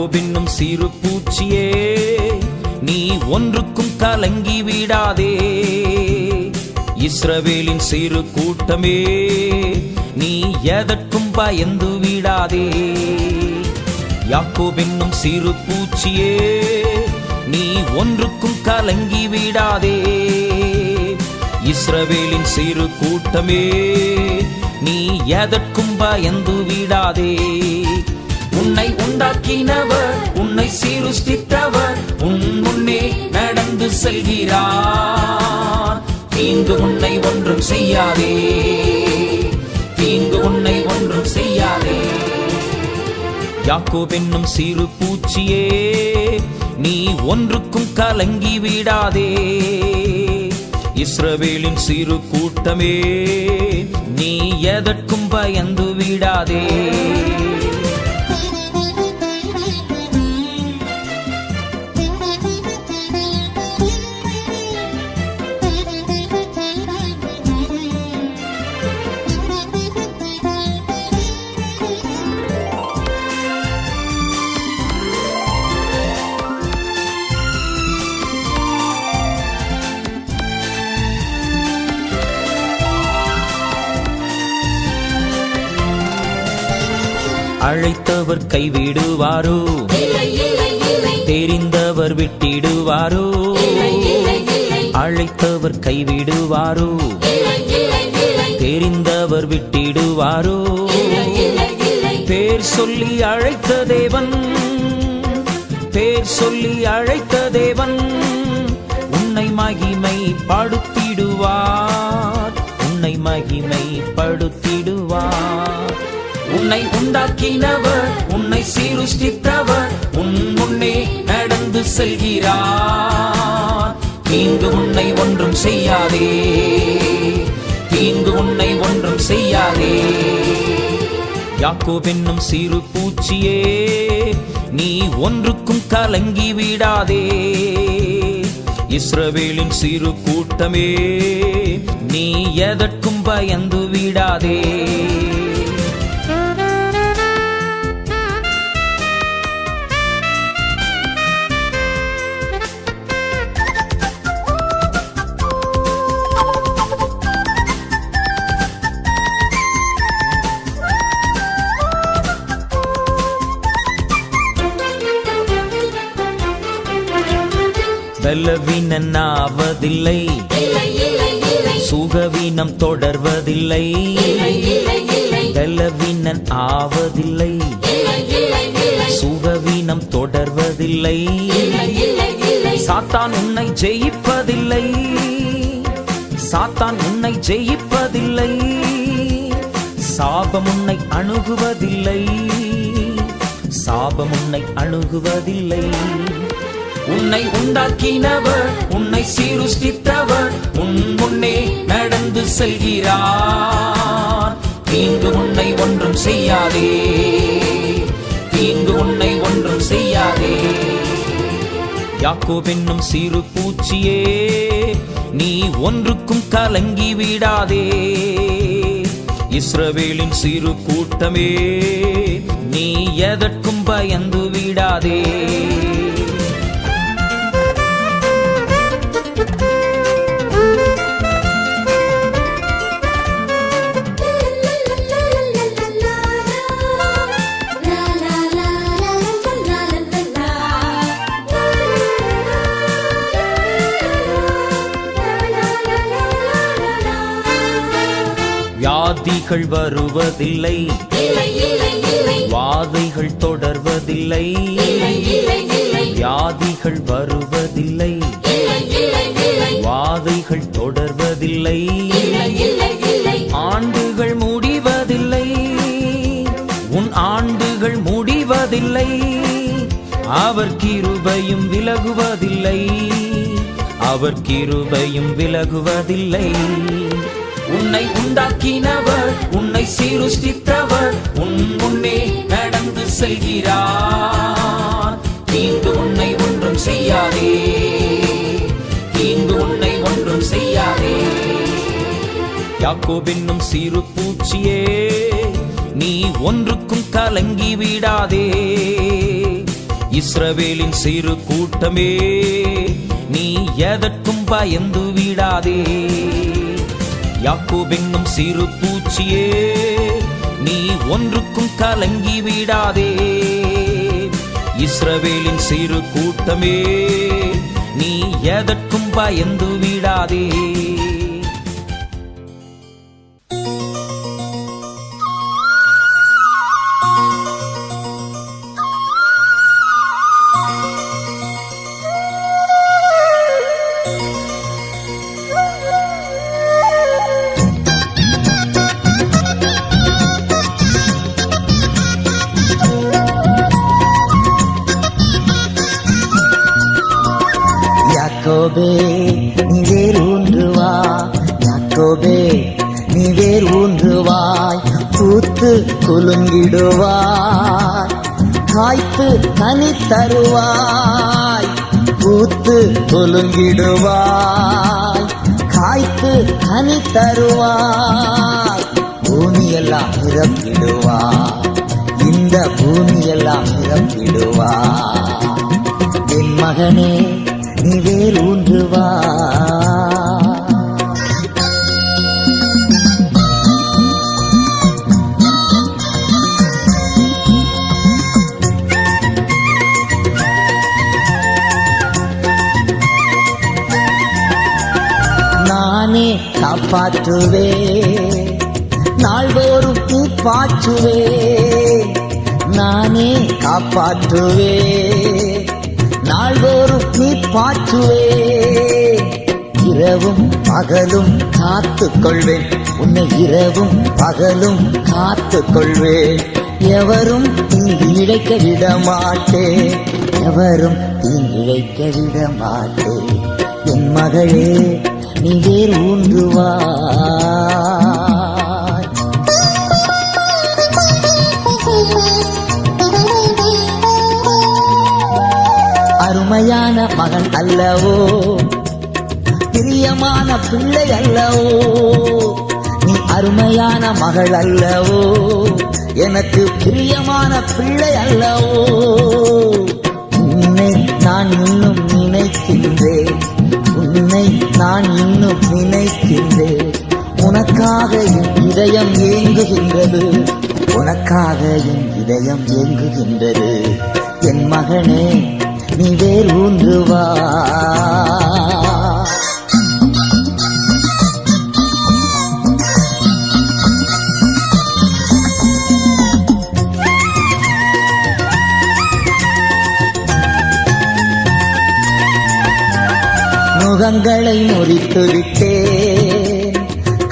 யாக்கோபென்னும் சிறு பூச்சியே, நீ ஒன்றுக்கும் கலங்கி விடாதே. இஸ்ரவேலின் சிறு கூட்டமே, நீ எதற்கும் பயந்து விடாதே. யாக்கோபென்னும் சிறு பூச்சியே, நீ ஒன்றுக்கும் கலங்கி விடாதே. இஸ்ரவேலின் சிறு கூட்டமே, நீ எதற்கும் பயந்து விடாதே. உன்னை உண்டாக்கினவர், உன்னை சீருஷ்டித்தவர் உன் முன்னே நடந்து செல்கிறார். தீங்கு உன்னை ஒன்றும் செய்யாதே, தீங்கு உன்னை ஒன்றும் செய்யாதே. யாக்கோபென்னும் சிறு பூச்சியே, நீ ஒன்றுக்கும் கலங்கி விடாதே. இஸ்ரவேலின் சிறு கூட்டமே, நீ எதற்கும் பயந்து விடாதே. அழைத்தவர் கைவிடுவாரோ? தெரிந்தவர் விட்டிடுவாரோ? அழைத்தவர் கைவிடுவாரோ? தெரிந்தவர் விட்டிடுவாரோ? பேர் சொல்லி அழைத்த தேவன், பேர் சொல்லி அழைத்த தேவன் உன்னை மகிமை படுத்திடுவார், உன்னை மகிமை படுத்திடுவார். உன்னை உண்டாக்கினவர், உன்னை சீருஷ்டித்தவர் உன் முன்னே நடந்து செல்கிறார். தீங்கு உன்னை ஒன்றும் செய்யாதே, தீங்கு உன்னை ஒன்றும் செய்யாதே. யாக்கோபென்னும் சிறு பூச்சியே, நீ ஒன்றுக்கும் கலங்கி விடாதே. இஸ்ரவேலின் சிறு கூட்டமே, நீ எதற்கும் பயந்து விடாதே. பலவீனன் ஆவதில்லை, சுகவீனம் தொடர்வதில்லை. பலவீனன் ஆவதில்லை, சுகவீனம் தொடர்வதில்லை. சாத்தான் உன்னை ஜெயிப்பதில்லை, சாத்தான் உன்னை ஜெயிப்பதில்லை. சாபம் உன்னை அணுகுவதில்லை, சாபம் உன்னை அணுகுவதில்லை. உன்னை உண்டாக்கினவர், உன்னை சீருஷ்டித்தவர் உன் முன்னே நடந்து செல்கிறார். தீங்கு உன்னை ஒன்றும் செய்யாதே, தீங்கு உன்னை ஒன்றும் செய்யாதே. யாக்கோபென்னும் சிறு பூச்சியே, நீ ஒன்றுக்கும் கலங்கி விடாதே. இஸ்ரவேலின் சிறு கூட்டமே, நீ எதற்கும் பயந்து விடாதே. வியாதிகள் வருவதில்லை, வாதைகள் தொடர்வதில்லை. வியாதிகள் வருவதில்லை, வாதைகள் தொடர்வதில்லை. ஆண்டுகள் முடிவதில்லை, உன் ஆண்டுகள் முடிவதில்லை. அவர் கிருபையும் விலகுவதில்லை, அவர் கிருபையும் விலகுவதில்லை. உன்னை உண்டாக்கினவர், உன்னை சீருஷ்டித்தவர் உன் முன்னே நடந்து செல்கிறார். தீங்கு உன்னை ஒன்றும் செய்யாதே, தீங்கு உன்னை ஒன்றும் செய்யாதே. யாக்கோபென்னும் சிறு பூச்சியே, நீ ஒன்றுக்கும் கலங்கி விடாதே. இஸ்ரவேலின் சிறு கூட்டமே, நீ எதற்கும் பயந்து விடாதே. யாக்கோபென்னும் சிறு பூச்சியே, நீ ஒன்றுக்கும் கலங்கி விடாதே. இஸ்ரவேலின் சிறு கூட்டமே, நீ எதற்கும் பயந்து விடாதே. யாக்கோபே நீ வேர் ஊன்றுவா, யாக்கோபே நீ வேர் ஊன்றுவாய், பூத்து குலுங்கிடுவாய், காய்த்து கனி தருவாய். பூத்து குலுங்கிடுவாய், காய்த்து கனி தருவாய். பூமியெல்லாம் நிரப்பிடுவாய், இந்த பூமியெல்லாம் நிரப்பிடுவாய். என் மகனே நீ வேர் ஊன்றுவா. நானே காப்பாற்றுவே, நாள்தோறும் நீ பாற்றுவே. நானே காப்பாற்றுவே, நாள்தோறும் நீ பாற்றுவே. இரவும் பகலும் காத்துக் கொள்வேன், உன்னை இரவும் பகலும் காத்துக் கொள்வேன். எவரும் தீங்கு இழைக்க விட மாட்டேன், எவரும் தீங்கு இழைக்க விட மாட்டேன். என் மகளே நீ வேர் ஊன்றுவாய். அருமையான மகன் அல்லவோ, பிரியமான பிள்ளை அல்லவோ. நீ அருமையான மகள் அல்லவோ, எனக்கு பிரியமான பிள்ளை அல்லவோ. உன்னை நான் இன்னும் நினைக்கின்றேன், உன்னை நான் இன்னும் நினைக்கின்றேன். உனக்காக என் இதயம் ஏங்குகின்றது, உனக்காக என் இதயம் ஏங்குகின்றது. என் மகனே நீ வேர் ஊன்றுவா. முகங்களை முறித்து விட்டேன்,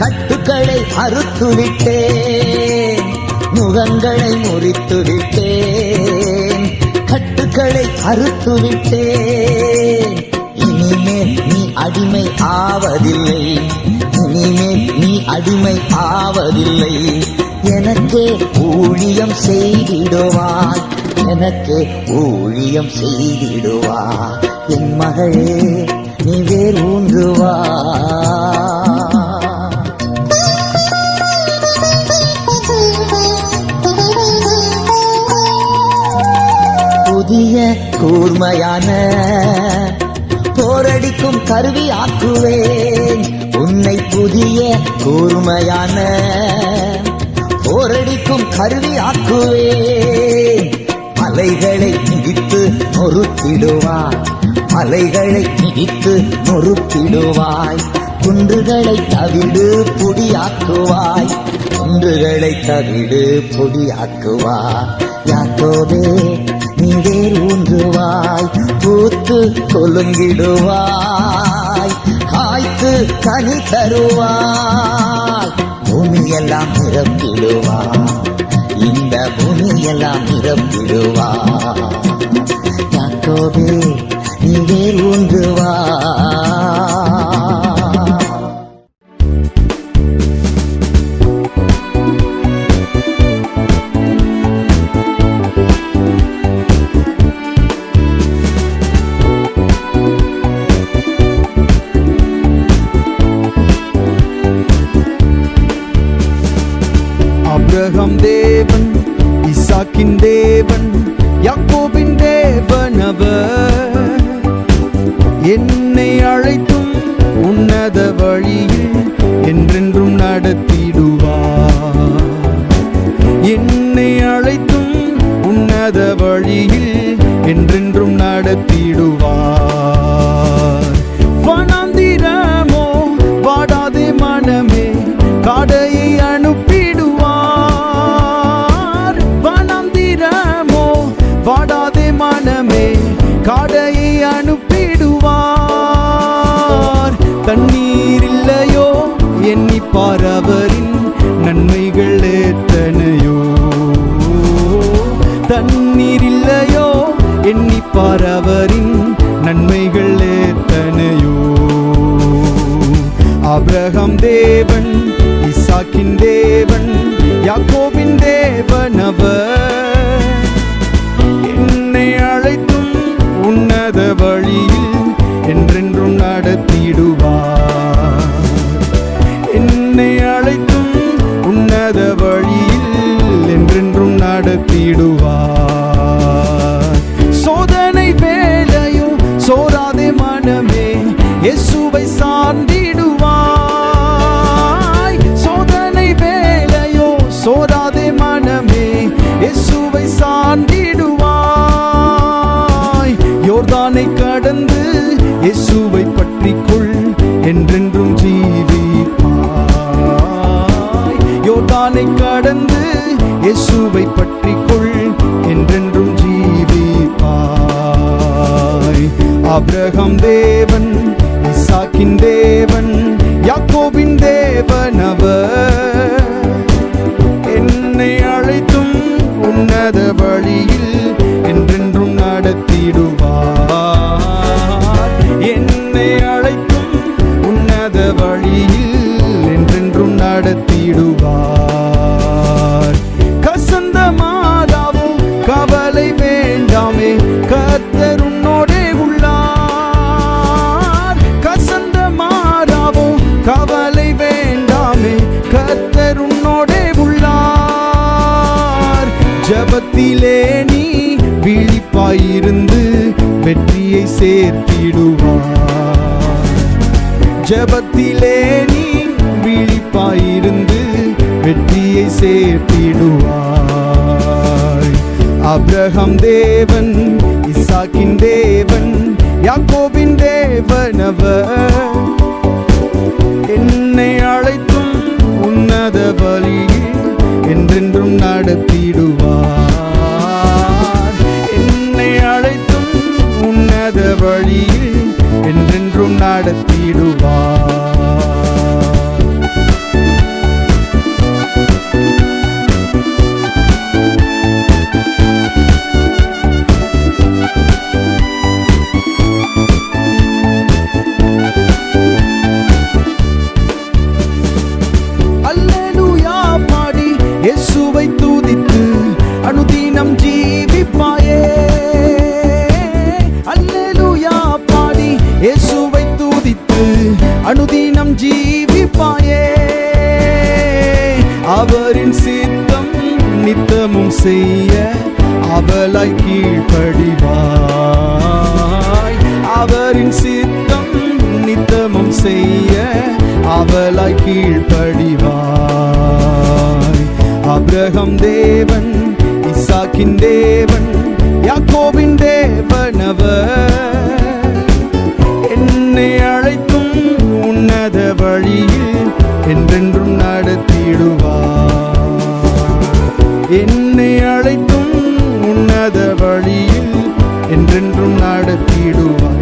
கட்டுக்களை அறுத்து விட்டேன். முகங்களை முறித்து விட்டேன், கட்டுக்களை அறுத்து விட்டேன். இனிமேல் நீ அடிமை ஆவதில்லை, இனிமேல் நீ அடிமை ஆவதில்லை. எனக்கு ஊழியம் செய்திடுவாய், எனக்கு ஊழியம் செய்திடுவாய். என் மகளே நீ வேர் ஊன்றுவாய். புதிய கூர்மையான போரடிக்கும் கருவி ஆக்குவேன், உன்னை புதிய கூர்மையான போரடிக்கும் கருவி ஆக்குவேன். மலைகளை மிதித்து நொறுக்கிடுவாய், மலைகளை மிதித்து நொறுக்கிடுவாய். குன்றுகளை தவிடு பொடியாக்குவாய், குன்றுகளை தவிடு பொடியாக்குவாய். யாக்கோபே நீ வேர் ஊன்றுவாய், பூத்து கொலுங்கிடுவாய், காய்த்து கனி தருவாய். பூமியெல்லாம் நிரப்பிடுவாய், இந்த பூமியெல்லாம் நிரப்பிடுவாய். யாக்கோபே நீ வேர் ஊன்றுவாய். ஆபிரகாம் தேவன், ஈசாக்கின் தேவன், யாக்கோபின் தேவன், என்னை அழைத்தும் உன்னத வழியில் என்றென்றும் நடத்திடுவார். என்னை அழைத்தும் உன்னத வழியில் என்றென்றும் நடத்திடுவார். வனாந்திரமோ வாடாதே மனமே காடையை அனுப்பிடுவார். வனாந்திரமோ வாடாதே மனமே காடையை அனுப்பிடுவார். தண்ணீர் இல்லையோ எண்ணிப்பார் அவரின் நன்மைகள் எத்தனையோ. தண்ணீர் இல்லையோ எண்ணிப்பார் அவரின் நன்மைகள் எத்தனையோ. ஆபிரகாம் தேவன், ஈசாக்கின் தேவன், யாக்கோபின் தேவன் அவர். என்னை அழைத்தும் உன்னத வழியில் என்றென்றும் நடத்திடுவார். என்னை அழைத்தும் உன்னத வழியில் என்றென்றும் நடத்திடுவார். சோதனை வேலையும் சோராதே மனமே இயேசுவை சார்ந்திடுவாய். சோதனை வேலையோ சோராதே மனமே இயேசுவை சார்ந்திடுவாய். யோர்தானை கடந்து இயேசுவை பற்றிக்கொள் என்றென்றும் ஜீவிப்பாய். யோர்தானை கடந்து இயேசுவை பற்றிக்கொள் என்றென்றும் ஜீவிப்பாய். ஆபிரகாம் தேவன், ஈசாக்கின் தேவன், யாக்கோபின் தேவன் அவர். என்னை அழைத்தும் உன்னத வழியில் என்றென்றும் நடத்திடுவார். என்னை அழைத்தும் உன்னத வழியில் என்றென்றும் நடத்திடுவார். கசந்த மாதாவோ கவலை வேண்டாமே கர்த்தர் உன்னோடே உள்ளார். கசந்த மாதாவோ கவலை வேண்டாமே கர்த்தர் உன்னோடே உள்ளார். ஜபத்திலே நீ விழிப்பாயிருந்து வெற்றியை சேர்த்திடுவார். ஜபத்திலே நீ விழிப்பாயிருந்து வெற்றியை சேர்த்திடுவார். ஆபிரகாம் தேவன், ஈசாக்கின் தேவன், யாக்கோபின் தேவன் அவர். என்னை அழைத்தும் உன்னத வழியில் என்றென்றும் நடத்திடுவார். என்னை அழைத்தும் உன்னத வழியில் என்றென்றும் நடத்திடுவார். இயேசுவை துதித்து அனுதினம் ஜீவிப்பாயே. அல்லேலூயா பாடி இயேசுவை துதித்து அனுதினம் ஜீவிப்பாயே. அவரின் சித்தம் நித்தமும் செய்ய அவளாய் கீழ்ப்படிவாய். அவரின் சித்தம் நித்தமும் செய்ய அவளாய் கீழ்ப்படிவாய். ஆபிரகாம் தேவன், ஈசாக்கின் தேவன், யாக்கோபின் தேவன் அவர். என்னை அழைத்தும் உன்னத வழியில் என்றென்றும் நடத்திடுவார். என்னை அழைத்தும் உன்னத வழியில் என்றென்றும் நடத்திடுவார்.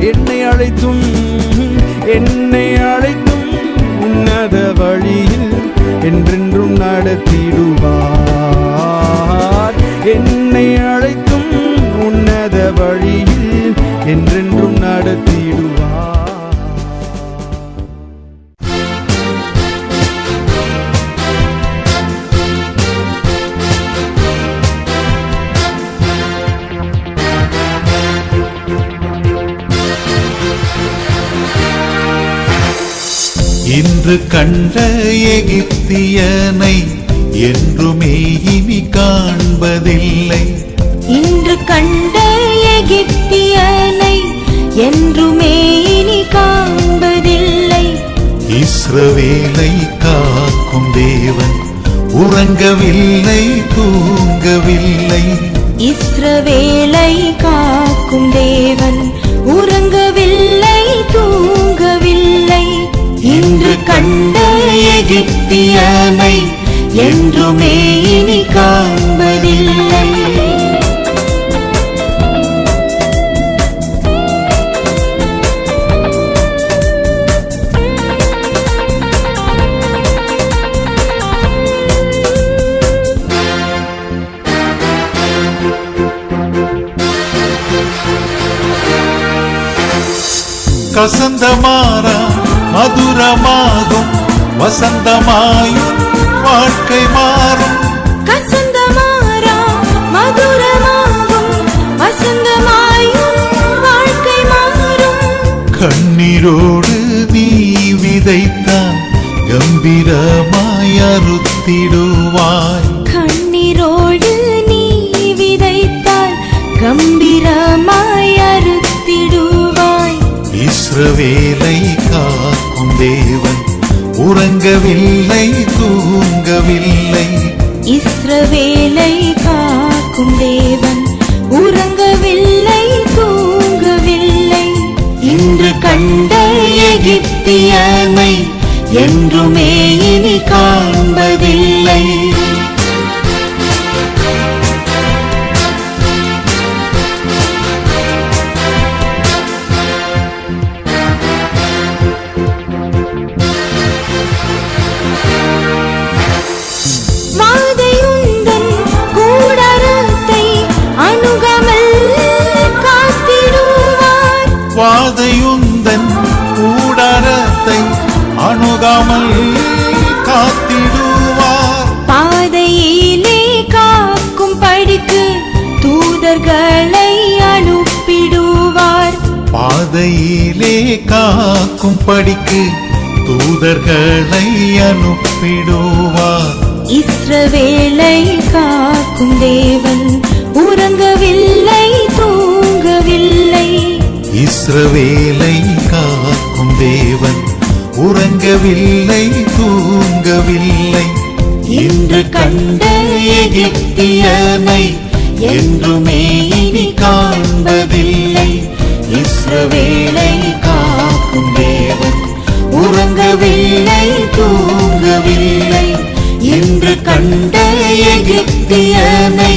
என்னை அழைத்தும் உன்னத வழியில் என்றென்றும் நடத்திடுவார். என்னை அழைத்தும் உன்னத வழியில் என்றென்றும் நடத்திடுவார். இன்று கண்ட எகிப்தியனை என்றுமே இனி காண்பதில்லை. இன்று கண்ட எகிப்தியனை என்றுமே இனி காண்பதில்லை. இஸ்ரவேலை காக்கும் தேவன் உறங்கவில்லை தூங்கவில்லை. இஸ்ரவேலை காக்கும் தேவன் உறங்கவில்லை தூங்கவில்லை. இன்று கண்ட எகிப்தியனை என்றுமே இனி காண்பதில்லை. கசந்தமாறா மதுரமாகும் வசந்தமாயும் வாழ்க்கை மாறும். கசந்தமாறா மதுரமாகும் வசந்தமாயும் வாழ்க்கை மாறும். கண்ணீரோடு நீ விதைத்தான் கம்பீரமாய் அறுத்திடுவாய். கண்ணீரோடு நீ விதைத்தால் கம்பீரமாய் அறுத்திடுவாய். இஸ்ரவேலை காக்கும் தேவன் உறங்கவில்லை தூங்கவில்லை. இஸ்ரவேலை காக்கும் தேவன் உறங்கவில்லை தூங்கவில்லை. இன்று கண்ட எகிப்தியனை என்றுமே இனி காண்பதில்லை. வாதையுந்தன் கூடாரத்தை அணுகாமல் காத்திடுவார். வாதையுந்தன் கூடாரத்தை அணுகாமல் காத்திடுவார். பாதையிலே காக்கும் படிக்கு தூதர்களை அனுப்பிடுவார். பாதையிலே காக்கும் படிக்கு தூதர்களை அனுப்பிடுவார். இஸ்ரவேலை காக்கும் தேவன் உறங்கவில்லை தூங்கவில்லை. இஸ்ரவேலை காக்கும் தேவன் உறங்கவில்லை தூங்கவில்லை. இன்று கண்ட எகிப்தியனை என்றுமே இனி காண்பதில்லை. இஸ்ரவேலை காக்கும் தேவன் உறங்கவில்லை தூங்கவில்லை. இன்று கண்ட எகிப்தியனை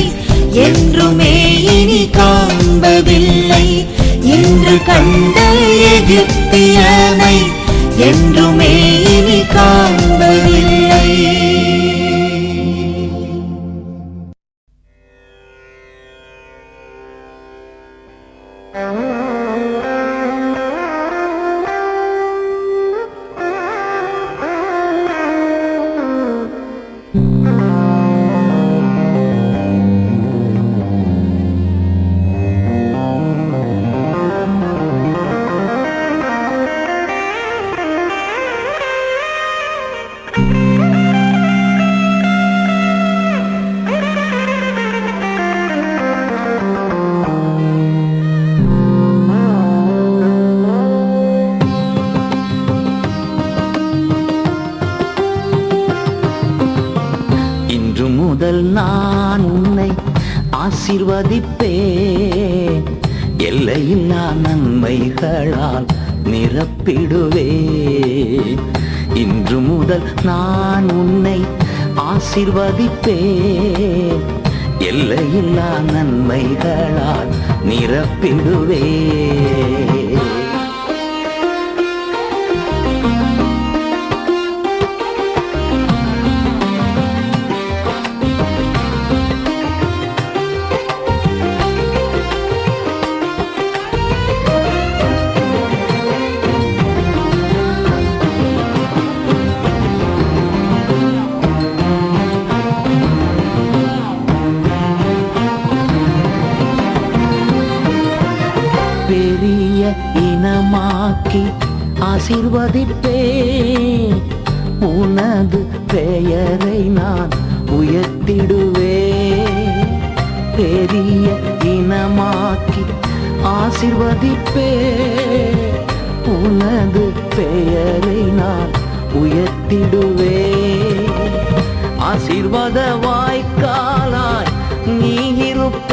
என்றுமே இனி காண்பதில்லை. இன்று கண்ட எகிப்தியனை என்றுமே இனி காண்பதில்லை. முதல் நான் உன்னை ஆசீர்வதிப்பேன். எல்லையில்லா நன்மைகளால் நிரப்பிடுவேன். இன்று முதல் நான் உன்னை ஆசீர்வதிப்பேன். எல்லையில்லா நன்மைகளால் நிரப்பிடுவேன். பெரிய இனமாக்கி ஆசீர்வதிப்பேன். உனது பெயரை நான் உயர்த்திடுவேன். பெரிய இனமாக்கி ஆசிர்வதிப்பே. உனது பெயரை நான் உயர்த்திடுவே. ஆசீர்வாத வாய்க்காலாய் நீ இருப்பாய்.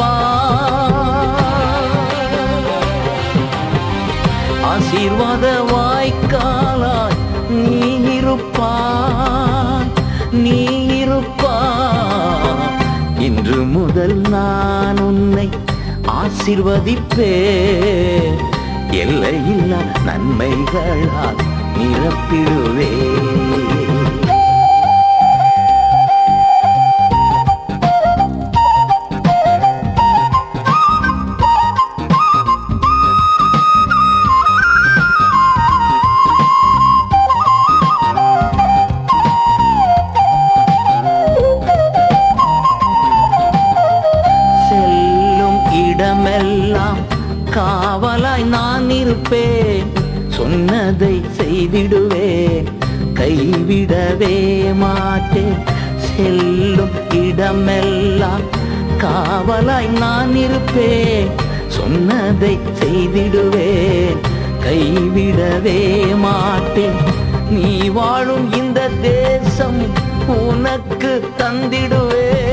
ஆசீர்வாத வாய்க்காலாய் நீ இருப்பாய். நீ இருப்பாய். இன்று முதல் நான் உன்னை ஆசீர்வதிப்பே. எல்லையில்லா நன்மைகளால் நிரப்பிடுவே. செல்லும் இடமெல்லாம் காவலாய் நான் இருப்பேன். சொன்னதை செய்திடுவேன், கைவிடவே மாட்டேன். செல்லும் இடமெல்லாம் காவலாய் நான் இருப்பேன். சொன்னதை செய்திடுவேன், கைவிடவே மாட்டேன். நீ வாழும் இந்த தேசம் உனக்கு தந்திடுவேன்.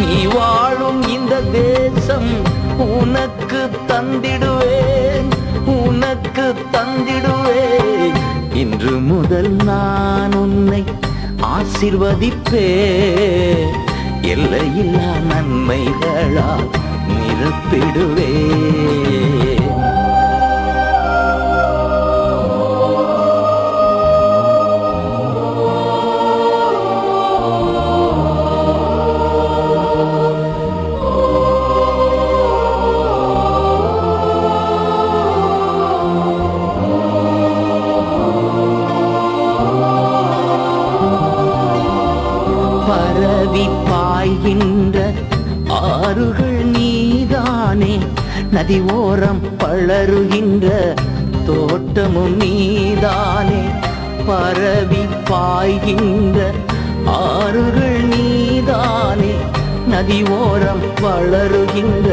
நீ வாழும் இந்த தேசம் உனக்கு தந்திடுவேன், உனக்கு தந்திடுவேன். இன்று முதல் நான் உன்னை ஆசீர்வதிப்பேன். எல்லையில்லா நன்மைகளால் நிரப்பிடுவேன். பரவி பாய்கின்ற ஆறுகள் நீதானே. நதி ஓரம் பளருகின்ற தோட்டமும் நீதானே. பரவி பாய்கின்ற ஆறுகள் நீதானே. நதி ஓரம் வளருகின்ற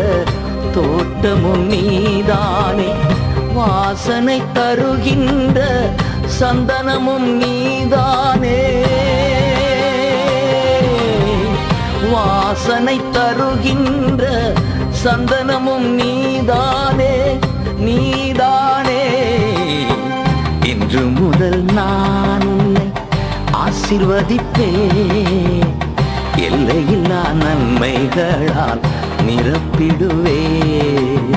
தோட்டமும் நீதானே. வாசனை தருகின்ற சந்தனமும் நீதானே. வாசனை தருகின்ற சந்தனமும் நீதானே, நீதானே. இன்று முதல் நான் உன்னை ஆசீர்வதிப்பேன். எல்லையில்லா நன்மைகளால் நிரப்பிடுவேன்.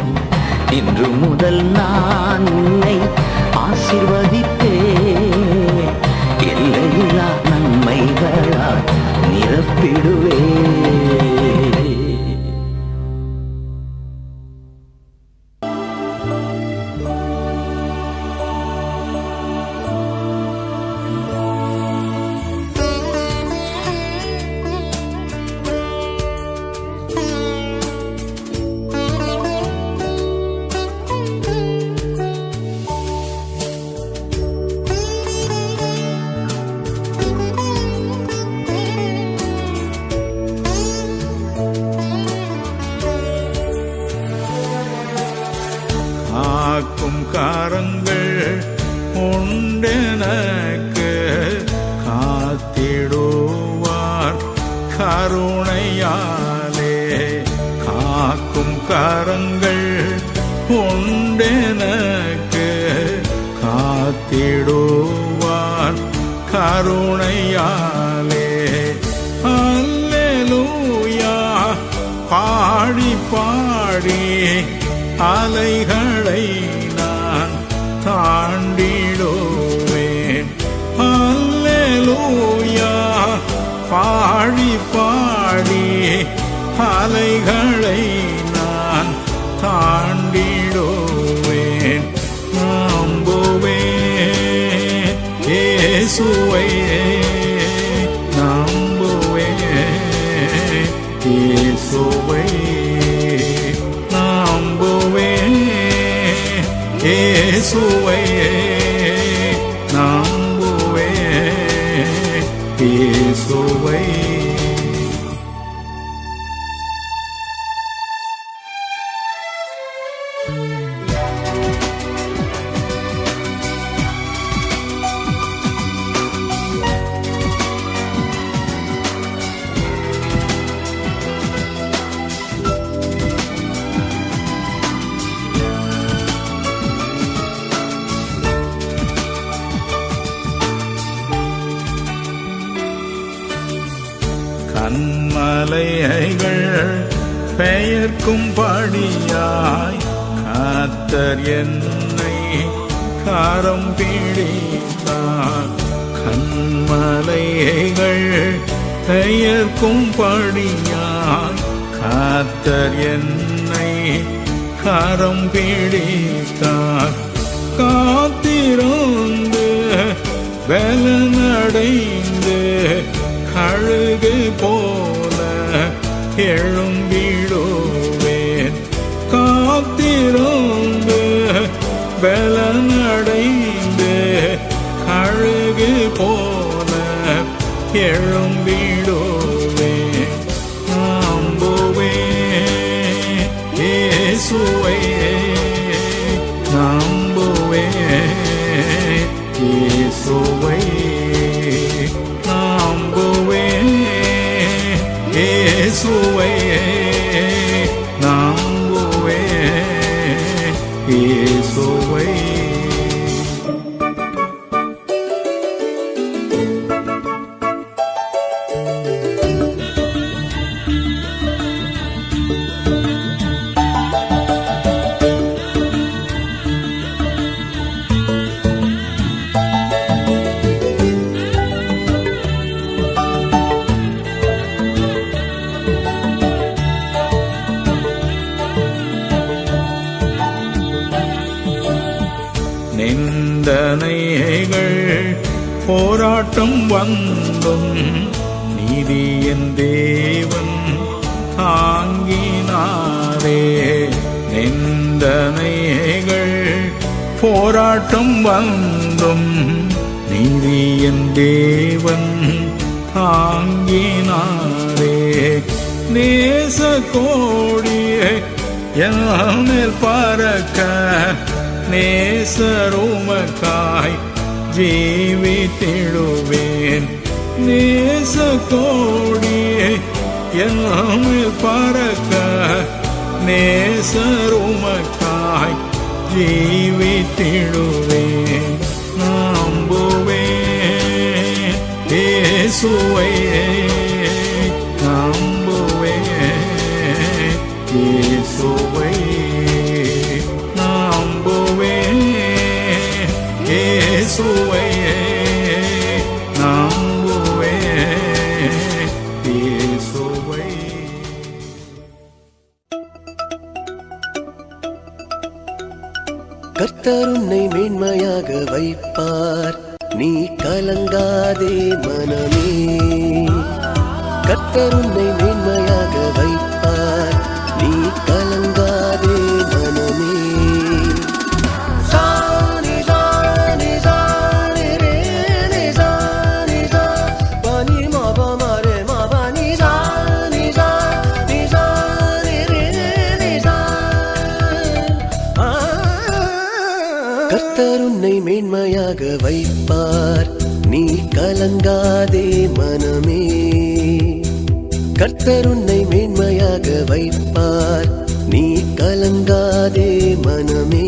இன்று முதல் நான் உன்னை ஆசீர்வதிப்பேன். எல்லையில்லா நன்மைகளால் நிரப்பிடுவேன். காக்கும் காரங்கள் உண்டெனக்கு காத்திடுவார் கருணையாலே. காக்கும் கரங்கள் உண்டெனக்கு காத்திடுவார் கருணையாலே. அல்லேலூயா பாடி பாடி அலைகளை நான் தாண்டிடுவேன். அல்லேலூயா பாடி பாடி அலைகளை நான் தாண்டிடுவேன். நம்புவேன் இயேசுவை, நம்புவேன் இயேசுவை, நம்புவேன் இயேசுவை, நம்புவேன் இயேசுவை. கண்மலைகள் பெயர்க்கும் படியாய் கர்த்தர் என்னை கரம் பிடித்தார். கண்மலைகள் பெயர்க்கும் படியாய் கர்த்தர் என்னை கரம் பிடித்தார். காத்திருந்து பலனடைந்து கழுகு போல எழும்பிடுவேன். காத்திருந்து பலனடைந்து கழுகு போல எழும்பிடுவேன். நம்புவேன் இயேசுவை, நம்புவேன் இயேசுவை, நம்புவேன் இயேசுவை, நம்புவேன் இயேசுவை. நிந்தனைகள் போராட்டம் வந்தும் நீதியின் தேவன் தாங்கினாரே. நிந்தனைகள் போராட்டம் வந்தும் நீதியின் தேவன் தாங்கினாரே. நேச கோடியே என்மேல் பறக்க நேசருமக்காய் ஜீவித்திடுவேன். நேச கோடியே என்மேல் பறக்க நேசருமக்காய் ஜீவித்திடுவேன். நம்புவேன் இயேசுவை, நம்புவேன் இயேசுவை, நம்புவேன் இயேசுவை, நம்புவேன் இயேசுவை. கர்த்தர் உன்னை மேன்மையாக வைப்பார், நீ கலங்காதே மனமே. கர்த்தர் உன்னை மேன்மையாக வைப்பார், நீ கலங்காதே மனமே. கர்த்தர் உன்னை மேன்மையாக வைப்பார், நீ கலங்காதே மனமே. கர்த்தர் உன்னை மேன்மையாக வைப்பார், நீ கலங்காதே மனமே.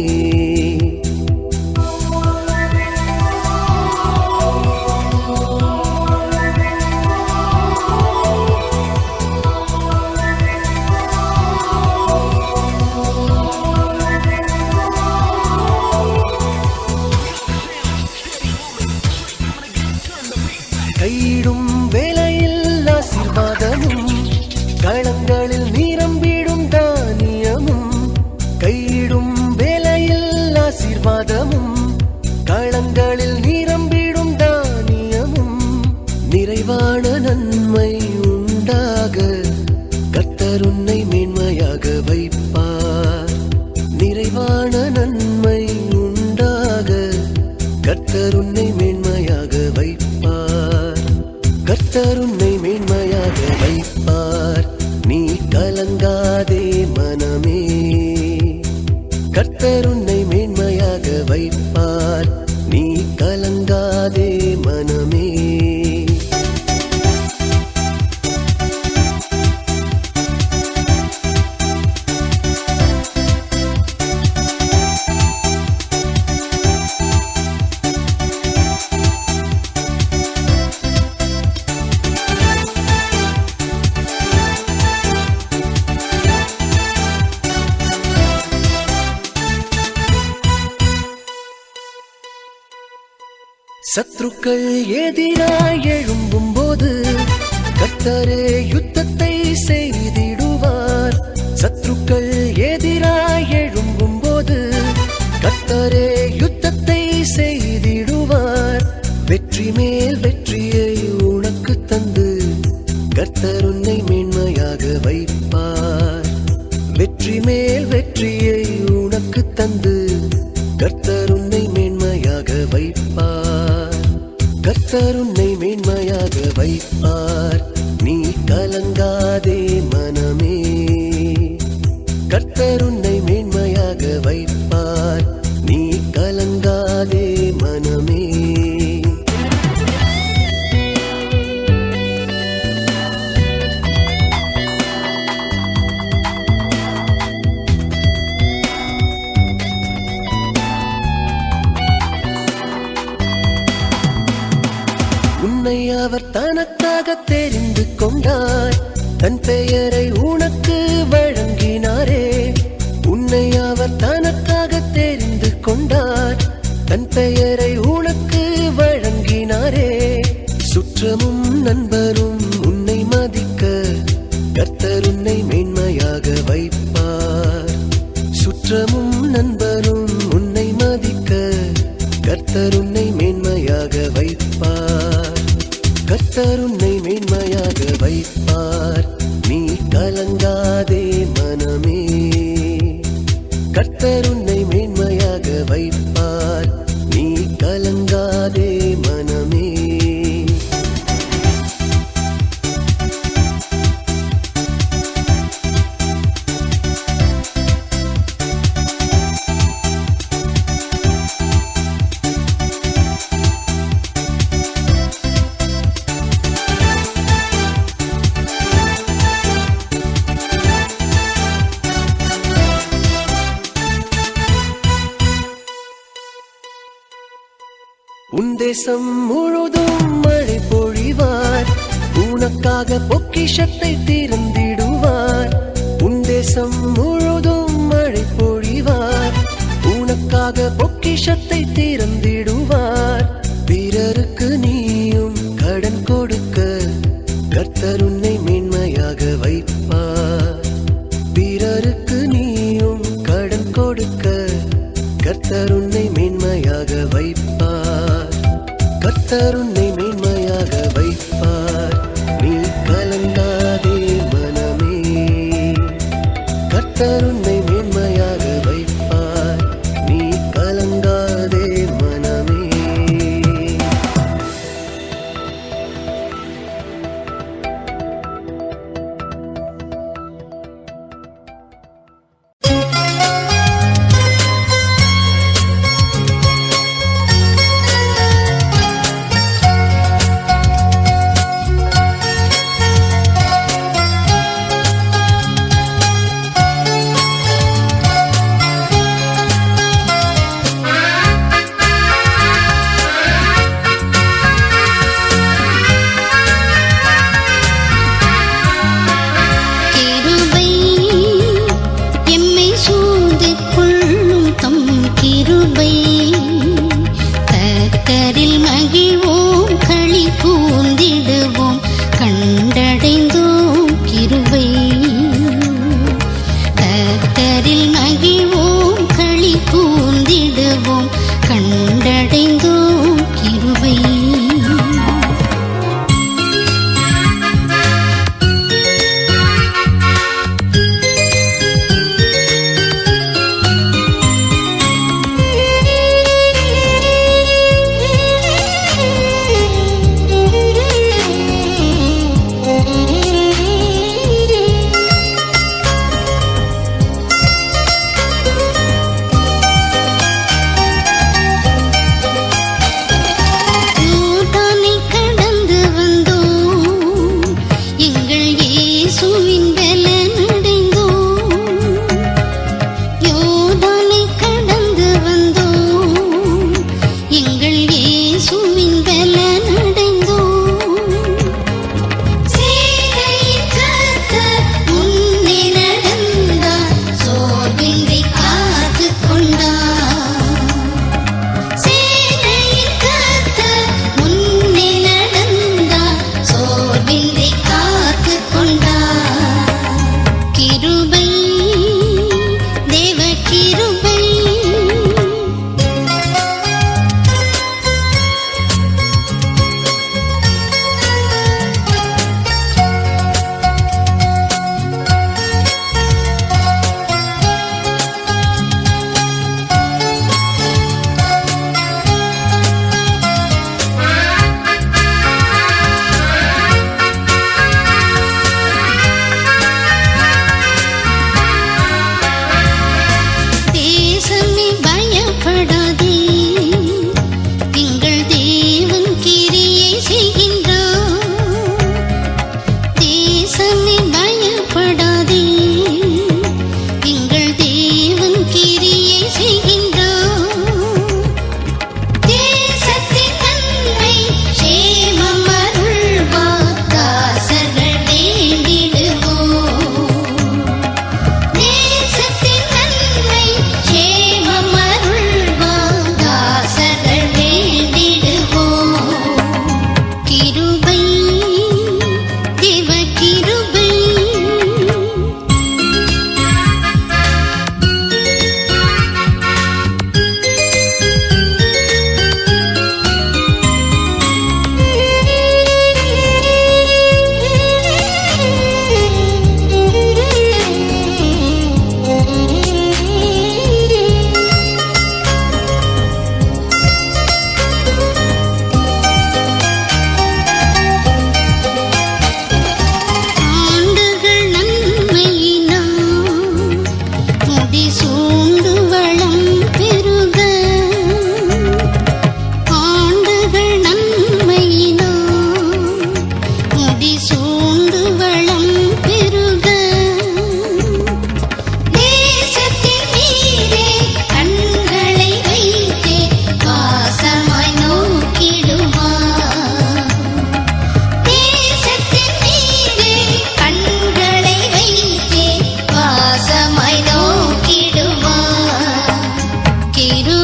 கையிடும் வேலையில் ஆசீர்வாதமும் களங்களில் நிரம்பிடும் தானியமும். கையிடும் வேலையில் ஆசீர்வாதமும் களங்களில் நிரம்பிடும் தானியமும். நிறைவான நன்மை உண்டாக கர்த்தர் உன்னை மேன்மையாக வைப்பார். நிறைவான நன்மை உண்டாக கர்த்தர் உன்னை மேன்மையாக வைப்பார். கர்த்தர் உன்னை மேன்மையாக வைப்பார், நீ கலங்காதே மனமே. கர்த்தர் உன்னை மேன்மையாக வைப்பார், நீ கலங்காதே மனமே. சத்ருக்கள் எதிராய் எழும்பும் போது கர்த்தரே யுத்தத்தை செய்திடுவார். சத்ருக்கள் எதிராய் எழும்பும் போது கர்த்தரே யுத்தத்தை செய்திடுவார். வெற்றி மேல் வெற்றியை உனக்கு தந்து கர்த்தர் உன்னை மேன்மையாக வைப்பார். வெற்றி மேல் வெற்றியை உனக்கு தந்து கர்த்தர் உன்னை மேன்மையாக வைப்பார். கர்த்தர் உன்னை மேன்மையாக வைப்பார். நீ கலங்காதே மனமே. கர்த்தர் உன்னை மேன்மையாக வைப்பார். நீ கலங்காதே மனமே. உன்னை அவர் தனக்காக தெரிந்து கொண்டார். தன் பெயரை உனக்கு வழங்கினாரே. உன்னை அவர் தனக்காக தெரிந்து கொண்டார். தன் பெயரை உனக்கு வழங்கினாரே. சுற்றமும் நண்பரும் உன்னை மதிக்க கர்த்தர் உன்னை மேன்மையாக வைப்பார். சுற்றமும் நண்பரும் உன்னை மதிக்க கர்த்தர் உன்னை மேன்மையாக வைப்பார். கர்த்தர் உன்னை மேன்மையாக வைப்பார். நீ கலங்காதே மனமே. கர்த்தர் உன்னை மேன்மையாக வைப்பார். நீ கலங்காதே மனமே. உன் தேசம் முழுதும் மழை பொழிவார். உனக்காக பொக்கிஷத்தை திறந்திடுவார். உன் தேசம் முழுதும் மழை பொழிவார். உனக்காக பொக்கிஷத்தை திறந்திடுவார். பிறருக்கு நீயும் கடன் கொடுக்க கர்த்தர் உன்னை மேன்மையாக வைப்பார். பிறருக்கு நீயும் கடன் கொடுக்க கர்த்தர் உன்னை மேன்மையாக வைப்பார். கர்த்தர் உன்னை மேன்மையாக வைப்பார். நீ கலங்காதே மனமே. கர்த்தர் உன்னை மேன்மையாக வைப்பார். நீ கலங்காதே மனமே.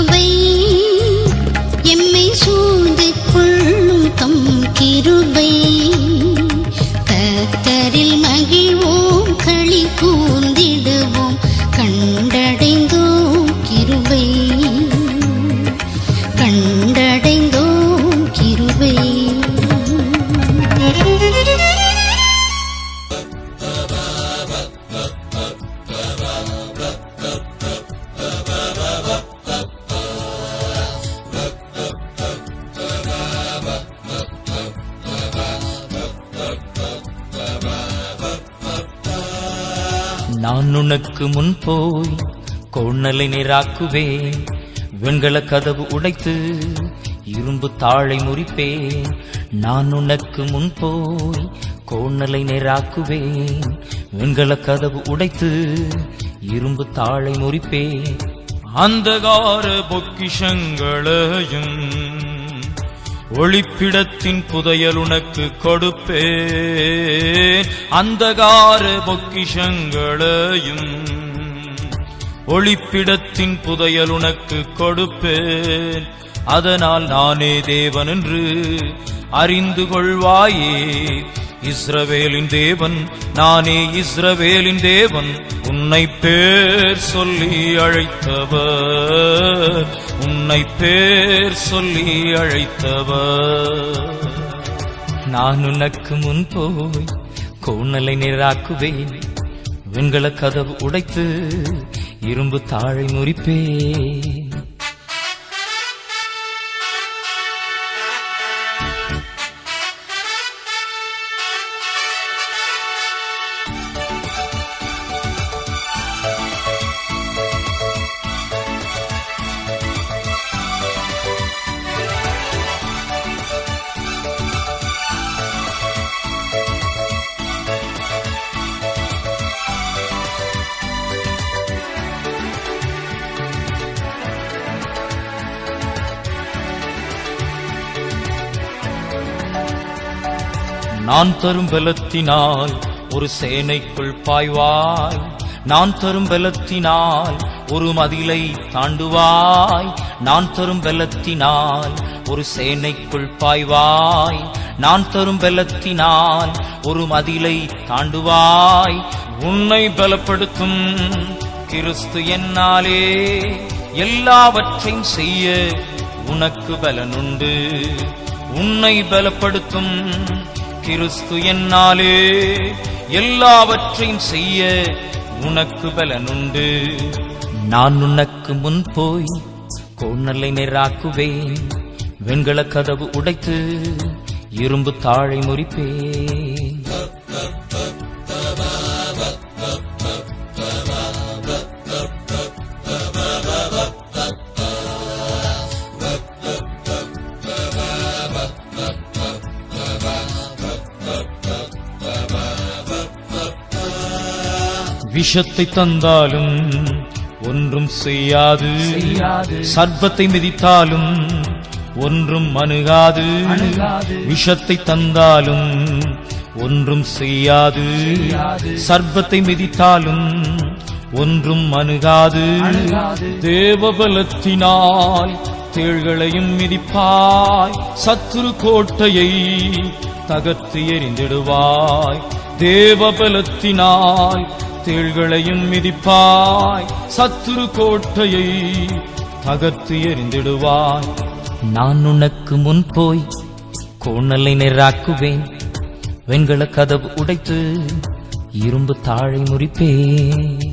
கிருபை எம்மை சூழ்ந்து கொள்ளும் தம் கிருபை கர்த்தரில் மகிழ்வோம் களி கூர்ந்திடுவோம் கண்டடைந்தோம் கிருபை கண்டடைந்தோம் கிருபை நான் உனக்கு முன் போய் கோணலை நீராக்குவேன் வெண்கல கதவு உடைத்து இரும்பு தாழை முறிப்பேன் நான் உனக்கு முன் போய் கோணலை நீராக்குவேன் வெண்கல கதவு உடைத்து இரும்பு தாழை முறிப்பேன் அந்தகார பொக்கிஷங்களையும் ஒளிப்பிடத்தின் புதையல் உனக்கு கொடுப்பேன் அந்தகார பொக்கிஷங்களையும் ஒளிப்பிடத்தின் புதையல் உனக்கு கொடுப்பேன் அதனால் நானே தேவன் என்று அறிந்து கொள்வாயே இஸ்ரவேலின் தேவன் நானே இஸ்ரவேலின் தேவன் உன்னை பேர் சொல்லி அழைத்தவர் உன்னை பேர் சொல்லி அழைத்தவர் நான் உனக்கு முன் போய் கோணலை நீராக்குவேன் வெண்கல கதவு உடைத்து இரும்பு தாழை முறிப்பேன் நான் தரும் பலத்தினால் ஒரு சேனைக்குள் பாய்வாய் நான் தரும் பலத்தினால் ஒரு மதிலை தாண்டுவாய் நான் தரும் பலத்தினால் ஒரு சேனைக்குள் பாய்வாய் நான் தரும் பலத்தினால் ஒரு மதிலை தாண்டுவாய் உன்னை பலப்படுத்தும் கிறிஸ்து என்னாலே எல்லாவற்றையும் செய்ய உனக்கு பலனுண்டு உன்னை பலப்படுத்தும் கிறிஸ்து என்னாலே எல்லாவற்றையும் செய்ய உனக்கு பலனுண்டு நான் உனக்கு முன் போய் கோணலை நீராக்குவேன் வெண்கல கதவு உடைத்து இரும்பு தாழை முறிப்பேன் விஷத்தை தந்தாலும் ஒன்றும் செய்யாது சர்ப்பத்தை மிதித்தாலும் ஒன்றும் அணுகாது விஷத்தை தந்தாலும் ஒன்றும் செய்யாது சர்ப்பத்தை மிதித்தாலும் ஒன்றும் அணுகாது தேவபலத்தினால் தேள்களையும் மிதிப்பாய் சத்துரு கோட்டையை தகர்த்து எறிந்திடுவாய் தேவபலத்தினால் தேள்களையும் மிதிப்பாய் சத்துரு கோட்டையை தகர்த்து எறிந்திடுவாய் நான் உனக்கு முன் போய் கோணலை நீராக்குவேன் வெண்கல கதவு உடைத்து இரும்பு தாழை முறிப்பேன்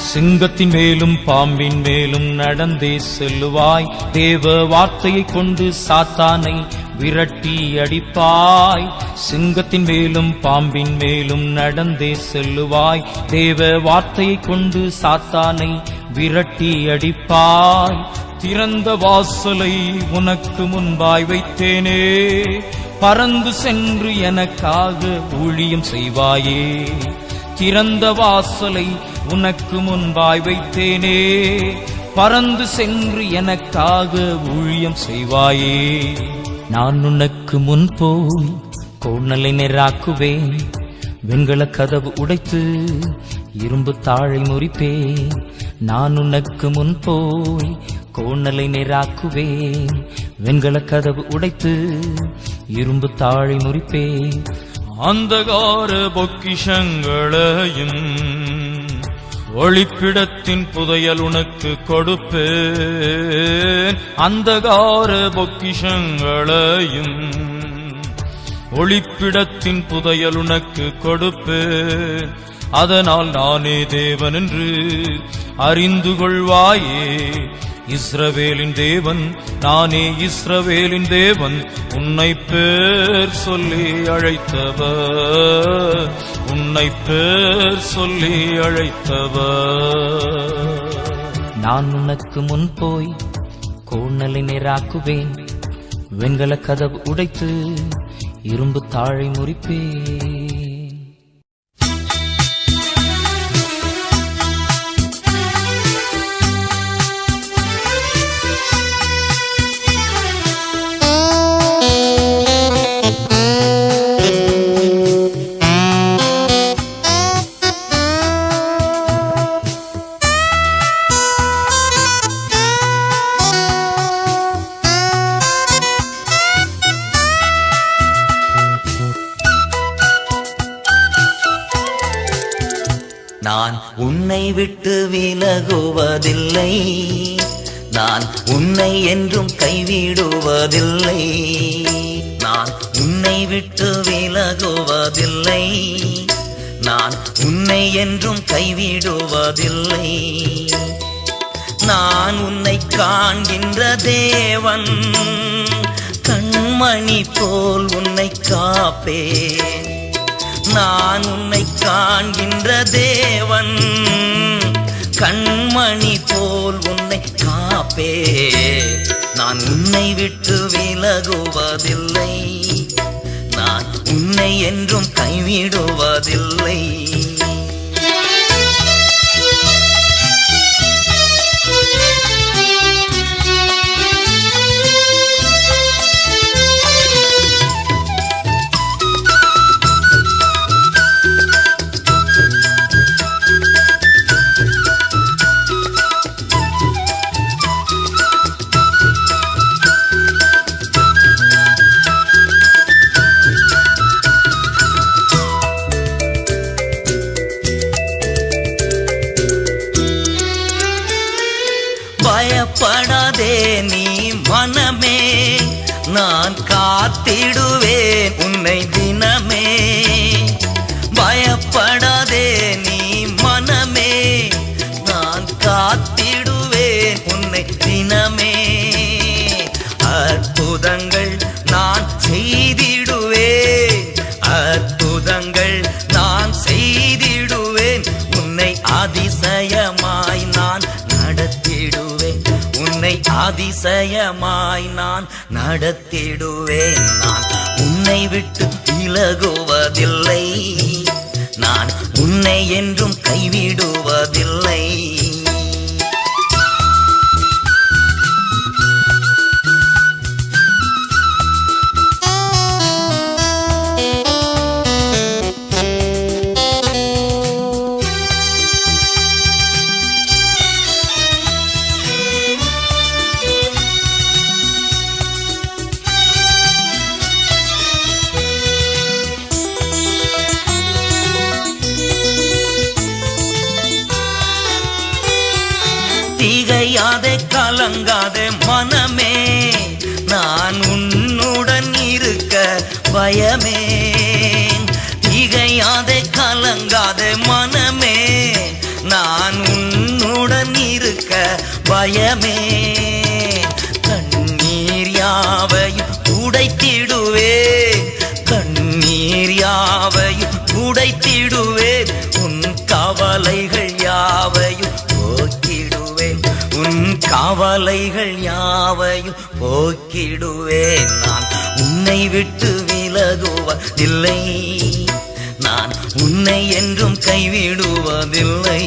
சிங்கத்தின் மேலும் பாம்பின் மேலும் நடந்தே செல்லுவாய் தேவ வார்த்தையை கொண்டு சாத்தானை விரட்டி அடிப்பாய். சிங்கத்தின் மேலும் பாம்பின் மேலும் நடந்தே செல்லுவாய். தேவ வார்த்தையை கொண்டு சாத்தானை விரட்டி அடிப்பாய். திறந்த வாசலை உனக்கு முன்பாய் வைத்தேனே, பறந்து சென்று எனக்காக ஊழியம் செய்வாயே. திறந்த வாசலை உனக்கு முன்பாய் வைத்தேனே, பறந்து சென்று எனக்காக ஊழியம் செய்வாயே. நான் உனக்கு முன் போய் கோணலை நேராக்குவேன். வெண்கல கதவு உடைத்து இரும்பு தாழை முறிப்பேன். நான் உனக்கு முன் போய் கோணலை நேராக்குவேன். வெண்கல கதவு உடைத்து இரும்பு தாழை முறிப்பேன். அந்தகார பொக்கிஷங்களையும் ஒளிப்பிடத்தின் புதையல் உனக்கு கொடுப்பேன். அந்தகார பொக்கிஷங்களையும் ஒளிப்பிடத்தின் புதையல் உனக்கு கொடுப்பேன். அதனால் நானே தேவன் என்று அறிந்து கொள்வாயே. இஸ்ரவேலின் தேவன் நானே, இஸ்ரவேலின் தேவன். உன்னை பேர் சொல்லி அழைத்தவர், உன்னை பேர் சொல்லி அழைத்தவர். நான் உனக்கு முன் போய் கோணலை நேராக்குவேன். வெண்கல கதவு உடைத்து இரும்பு தாழை முறிப்பேன். நான் உன்னை விட்டு விலகுவதில்லை, நான் உன்னை என்றும் கைவிடுவதில்லை. நான் உன்னை விட்டு விலகுவதில்லை, நான் உன்னை என்றும் கைவிடுவதில்லை. நான் உன்னை காண்கின்ற தேவன், கண்மணி போல் உன்னை காப்பேன். நான் உன்னை காண்கின்ற தேவன், கண்மணி போல் உன்னை காப்பே. நான் உன்னை விட்டு விலகுவதில்லை, நான் உன்னை என்றும் கைவிடுவதில்லை. பயப்படாதே நீ மனமே, நான் காத்திடுவேன் உன்னை தினமே. பயப்படாதே நீ மனமே, நான் காத்திடுவேன் உன்னை தினமே. அற்புதங்கள் நான் செய்திடுவேன், அற்புதங்கள் நான் செய்திடுவேன். உன்னை அதிசயமாய் நான் நடத்திடுவேன், உன்னை அதிசயமாய் நான் நடத்திடுவேன். நான் உன்னை விட்டு விலகுவதில்லை, நான் உன்னை என்றும் கைவிடுவதில்லை. திகையாதே கலங்காதே மனமே, நான் உன்னுடன் இருக்க பயமே. திகையாதே கலங்காதே மனமே, நான் உன்னுடன் இருக்க பயமே. கண்ணீர் யாவையும் உடைத்தி துடைத்திடுவேன் கண்ணீர் யாவையும் துடைத்திடுவேன் உன் கவலைகள் யாவையும் போக்கிடுவேன் உன் கவலைகள் யாவையும் போக்கிடுவேன் நான் உன்னை விட்டு விலகுவதில்லை நான் உன்னை என்றும் கைவிடுவதில்லை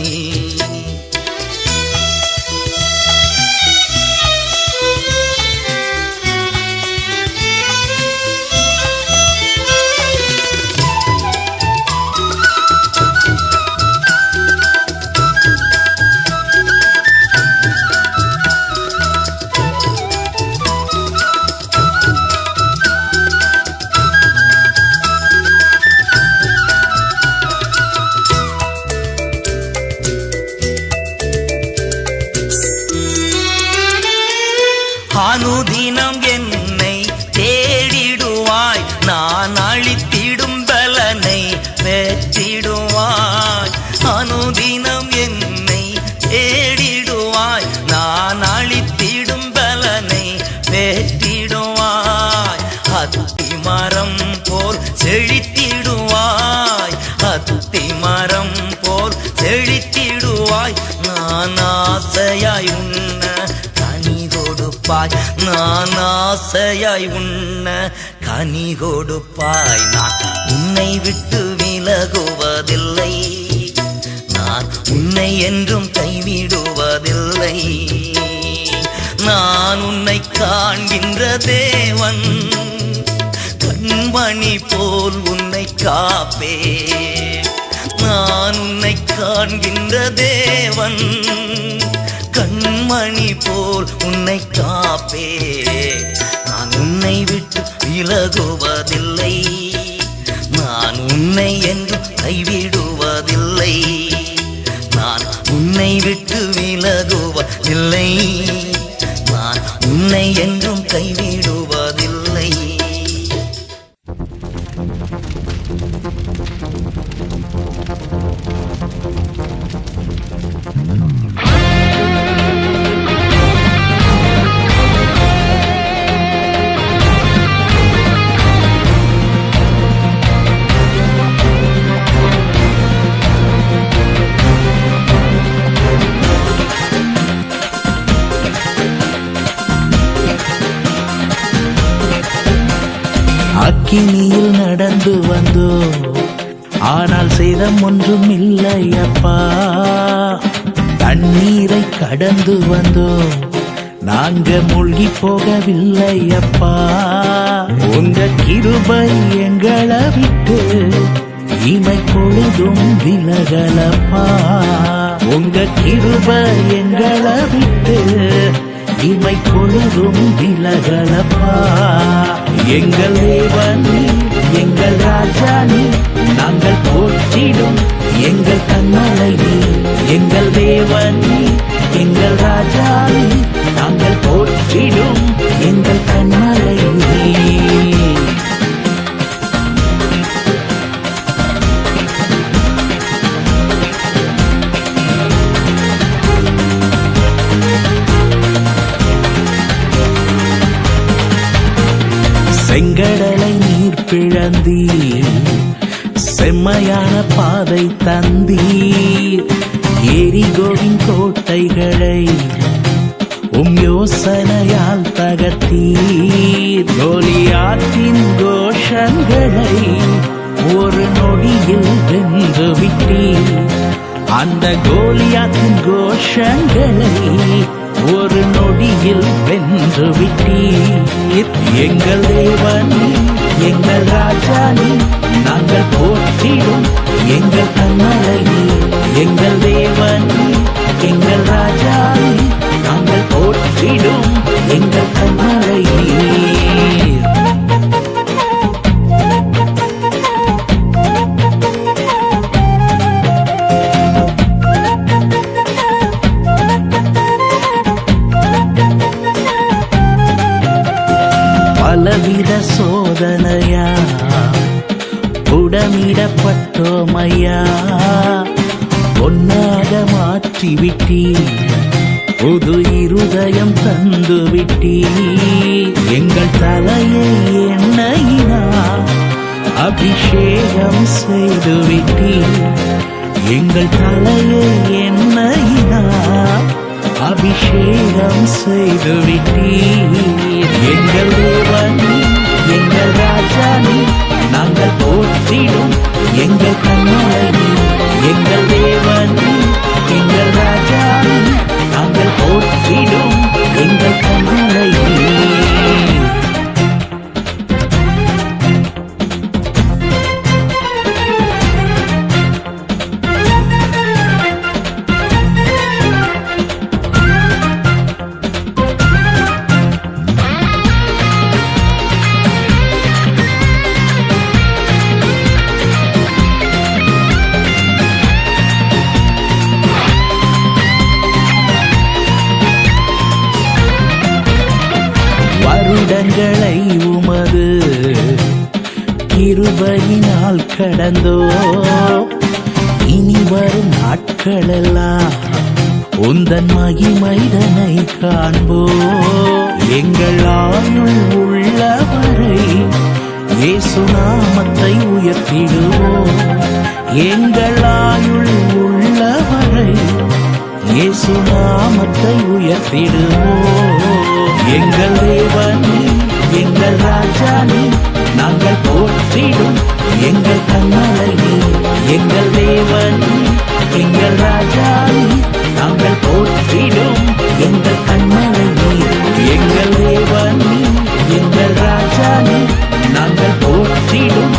அனுதினம் என்னை தேடிடுவாய் நான் அளித்திடும் பலனை பெற்றிடுவாய் அனுதினம் என்னை தேடிடுவாய் நான் அளித்திடும் பலனை பெற்றிடுவாய் அத்தி மரம் போல் செழித்திடுவாய் அத்தி மரம் போல் செழித்திடுவாய் நான் ஆசையாய் உன்ன நான் ஆசையாய் உண்ண கனி கொடுப்பாய் நான் உன்னை விட்டு விலகுவதில்லை நான் உன்னை என்றும் கைவிடுவதில்லை நான் உன்னை காண்கின்ற தேவன் கண்மணி போல் உன்னை காப்பே நான் உன்னை காண்கின்ற தேவன் கண்மணி போல் உன்னை காப்பே நான் உன்னை விட்டு விலகுவதில்லை நான் உன்னை என்றும் கைவிடுவதில்லை நான் உன்னை விட்டு விலகுவதில்லை நான் உன்னை என்றும் கைவிடுவதில்லை அக்கினியில் நடந்து வந்தோ ஆனால் சேதம் ஒன்றும் இல்லையப்பா தண்ணீரை கடந்து வந்தோ நாங்க மூழ்கி போகவில்லையப்பா உங்க கிருபை எங்களை விட்டு இமை பொழுதும் விலகலப்பா உங்க கிருபை எங்களை விட்டு இமை பொழுதும் விலகலப்பா எங்கள் தேவனே எங்கள் ராஜானே நாங்கள் போற்றிடும் எங்கள் கண்மலை நீ எங்கள் தேவனே எங்கள் ராஜானே நாங்கள் போற்றிடும் எங்கள் கண்மலை நீ செங்கடலை நீர் பிளந்தீர் செம்மையான பாதை தந்தீர் எரிகோவின் கோட்டைகளை யோசனையால் தகர்த்தீர் கோலியாத்தின் கோஷங்களை ஒரு நொடியில் வென்று விட்டீர் அந்த கோலியாத்தின் கோஷங்களை ஒரு நொடியில் வென்று விட்டீர் எங்கள் தேவனே எங்கள் ராஜானே நாங்கள் போற்றிடும் எங்கள் கண்மலை எங்கள் தேவனே எங்கள் ராஜானே நாங்கள் போற்றிடும் எங்கள் கண்மலை பலவித சோதனையா புடமிடப்பட்டோமையா பொன்னாக மாற்றிவிட்டீர் புது இருதயம் தந்து விட்டீர் எங்கள் தலையை எண்ணெயினால் அபிஷேகம் செய்துவிட்டீர். எங்கள் தலையை எண்ணெயினால் அபிஷேகம் செய்துவிட்டீர். எங்கள் தேவன் எங்கள் ராஜானி நாங்கள் போற்றிடும் எங்கள் கண்மலை. எங்கள் தேவன் எங்கள் ராஜானி நாங்கள் போற்றிடும் எங்கள் கண்மலை. வருடங்களை உமது கிருபையினால் கடந்தோ, இனி வரும் நாட்களெல்லாம் உந்தன் மகிமைதனை காண்போ. எங்கள் ஆயுள் உள்ளவரை இயேசு நாமத்தை உயர்த்திடுவோம். எங்கள் ஆயுள் உள்ளவரை இயேசு நாமத்தை உயர்த்திடுவோம். எங்கள் தேவனே எங்கள் ராஜானே நாங்கள் போற்றிடும் எங்கள் கண்மலை. எங்கள் தேவனே எங்கள் ராஜானே நாங்கள் போற்றிடும் எங்கள் கண்மலை. எங்கள் தேவனே எங்கள் ராஜானே நாங்கள் போற்றிடும்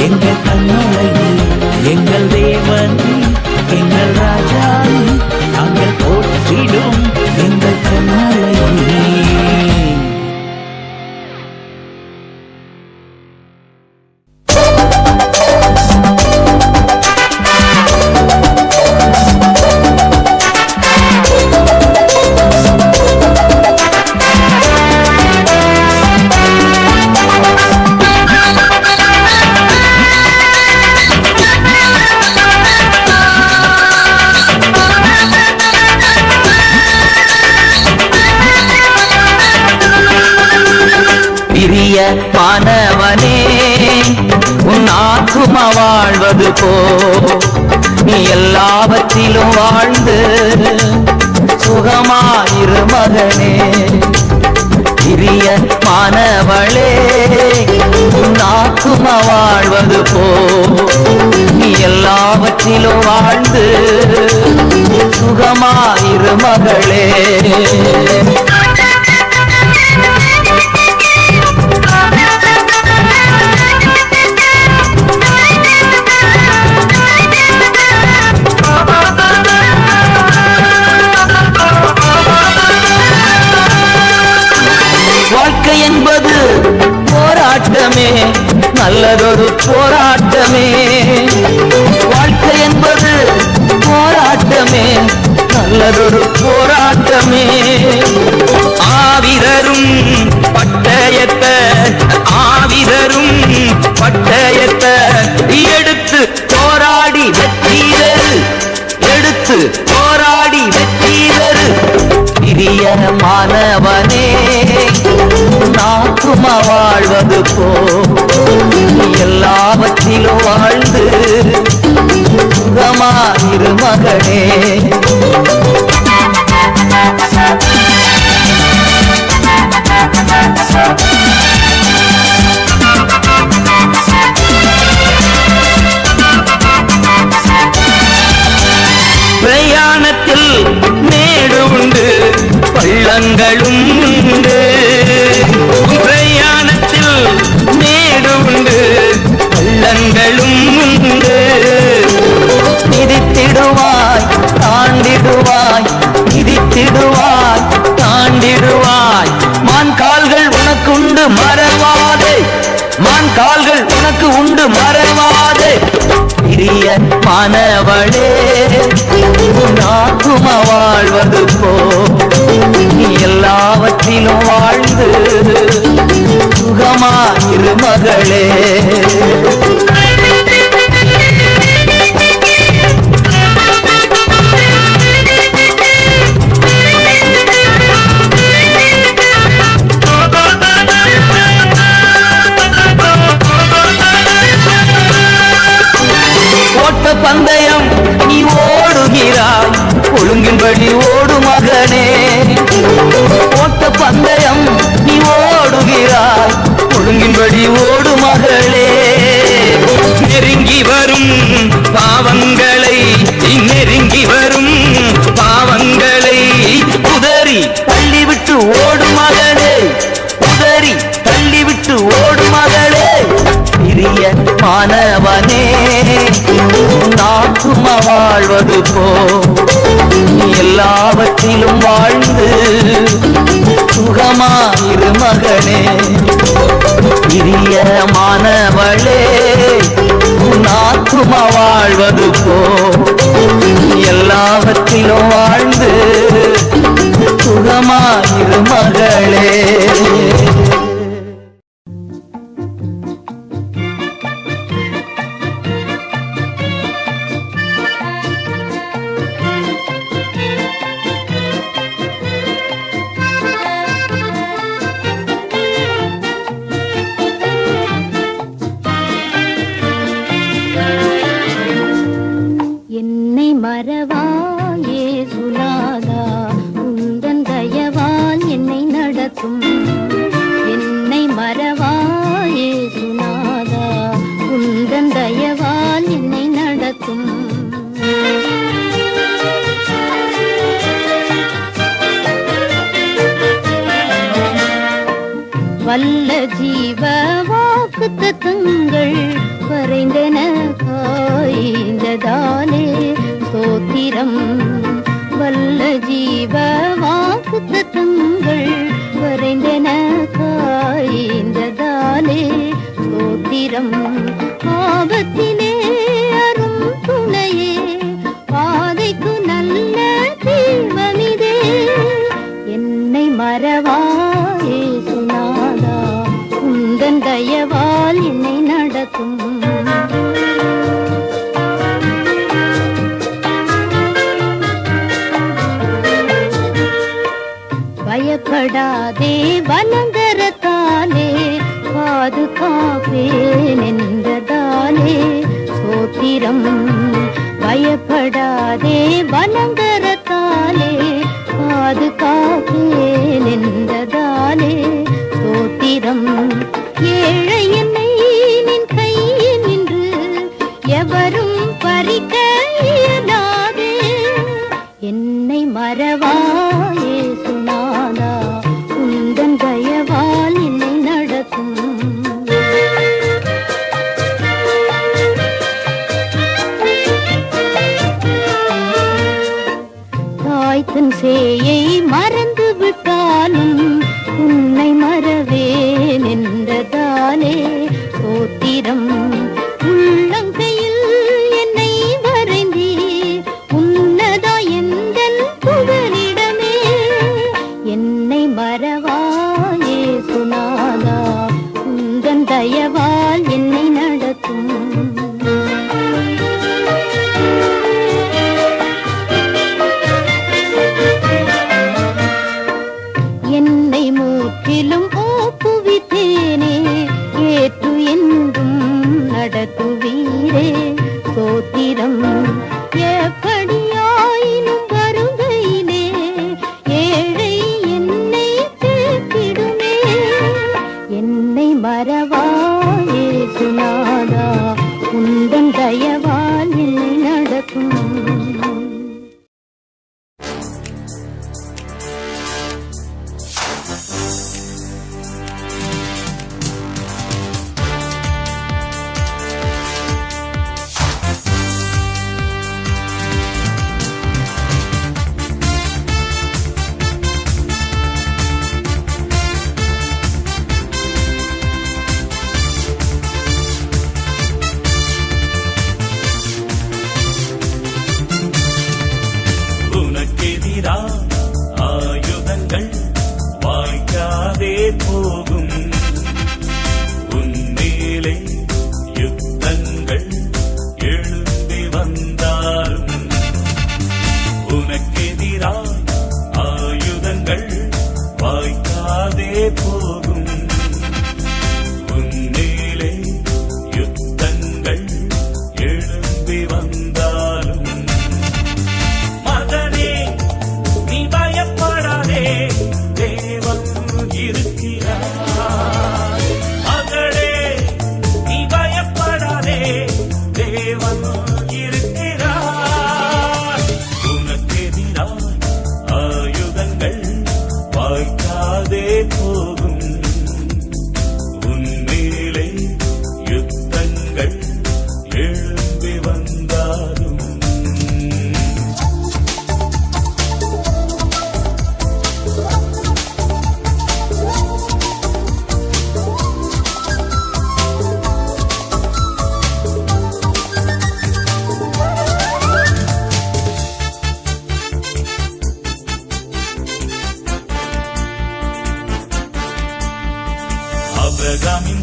எங்கள் கண்மலை. எங்கள் தேவனே எங்கள் ராஜானே நாங்கள் போற்றிடும் எங்கள் கண்மலை. மாணவனே உன் ஆத்தும வாழ்வது போ, நீ எல்லாவற்றிலும் வாழ்ந்து சுகமாயிரு மகனே. பிரிய மாணவளே உன் ஆத்தும வாழ்வது போ, நீ எல்லாவற்றிலும் வாழ்ந்து சுகமாயிரு மகளே. வாழ்க்கை என்பது போராட்டமே, நல்லதொரு போராட்டமே. வாழ்க்கை என்பது போராட்டமே, நல்லதொரு போராட்டமே. ஆவிதரும் பட்டயத்தை ஆவிதரும் பட்டயத்தை எடுத்து போராடி வெற்றியரு, எடுத்து போராடி வெற்றியரு. பிரிய மாணவனே நாக்கும வாழ்வது போ, எல்லாவற்றிலும் வாழ்ந்து சுகமாயிரு மகனே. பிரயாணத்தில் மேடு உண்டு பள்ளங்களும் உண்டு, பிரயாணத்தில் மேடு உண்டு பள்ளங்களும் உண்டு. மிதித்திடுவாய் தாண்டிடுவாய், மிதித்திடுவாய் தாண்டிடுவாய். மான் கால்கள் உனக்கு உண்டு மறவாதே, மான் கால்கள் உனக்கு உண்டு மறவாதே. பிரிய மாணவளே நாக்கும வாழ்வது போ, நீ எல்லாவற்றிலும் வாழ்ந்து சுகமாயிரு மகளே. ஒழுங்கின்படி ஓடு மகனே ஓட்ட பந்தயம் நீ ஓடுகிறாய் ஒழுங்கின்படி ஓடு மகளே நெருங்கி வரும் பாவங்களை நெருங்கி வரும் பாவங்களை உதறி தள்ளிவிட்டு ஓடு மகனே உதறி தள்ளிவிட்டு ஓடு மகளே சிறிய மாணவனே நாக்கும வாழ்வது போ எல்லாவற்றிலும் வாழ்ந்து சுகமாயிரு மகனே சிறிய மாணவளே நாக்கும வாழ்வது போ எல்லாவற்றிலும் வாழ்ந்து சுகமாயிரு மகளே என்னை மறவாயே சுனாதா உந்தன் தயவால் என்னை நடத்தும் என்னை மறவாயே சுனாதா உந்தன் தயவால் என்னை நடத்தும் வல்ல ஜீவ வாக்கு தத்தங்கள் வரைந்தன காய்ந்ததாலே சோத்திரம் வல்ல ஜீவ வாக்கு தத்தங்கள் வரைந்தன காய்ந்ததாலே சோத்திரம் ஆபத்திலே அரும் துணையே பாதைக்கு நல்ல தீபமிதே என்னை மறவாயே சுனாதா உந்தன் தயவால் என்னை நடத்தும் பயப்படாதே வலங்கரத்தாலே பாதுகாப்பேன் என்றதாலே சோத்திரம் பயப்படாதே வலங்கரத்தாலே பாதுகாப்பேன் என்றதாலே சோத்திரம் ஏழை என்னை நின் கையில் நின்று எவரும் பறிக்க இயலாதே என்னை மறவாயே சுனாதா உந்தன் தயவால் என்னை நடத்தும் தாய்த்தன் சேயை மறந்து விட்டாலும் உன்னை மறவேன் என்றதாலே சோத்திரம் உள்ளங்கையில் என்னை வரைந்தி உன்னதா எந்தன் புகலிடமே என்னை மறவாயே சுனாதா உந்தன் தயவால் என்னை நடத்தும் என்ன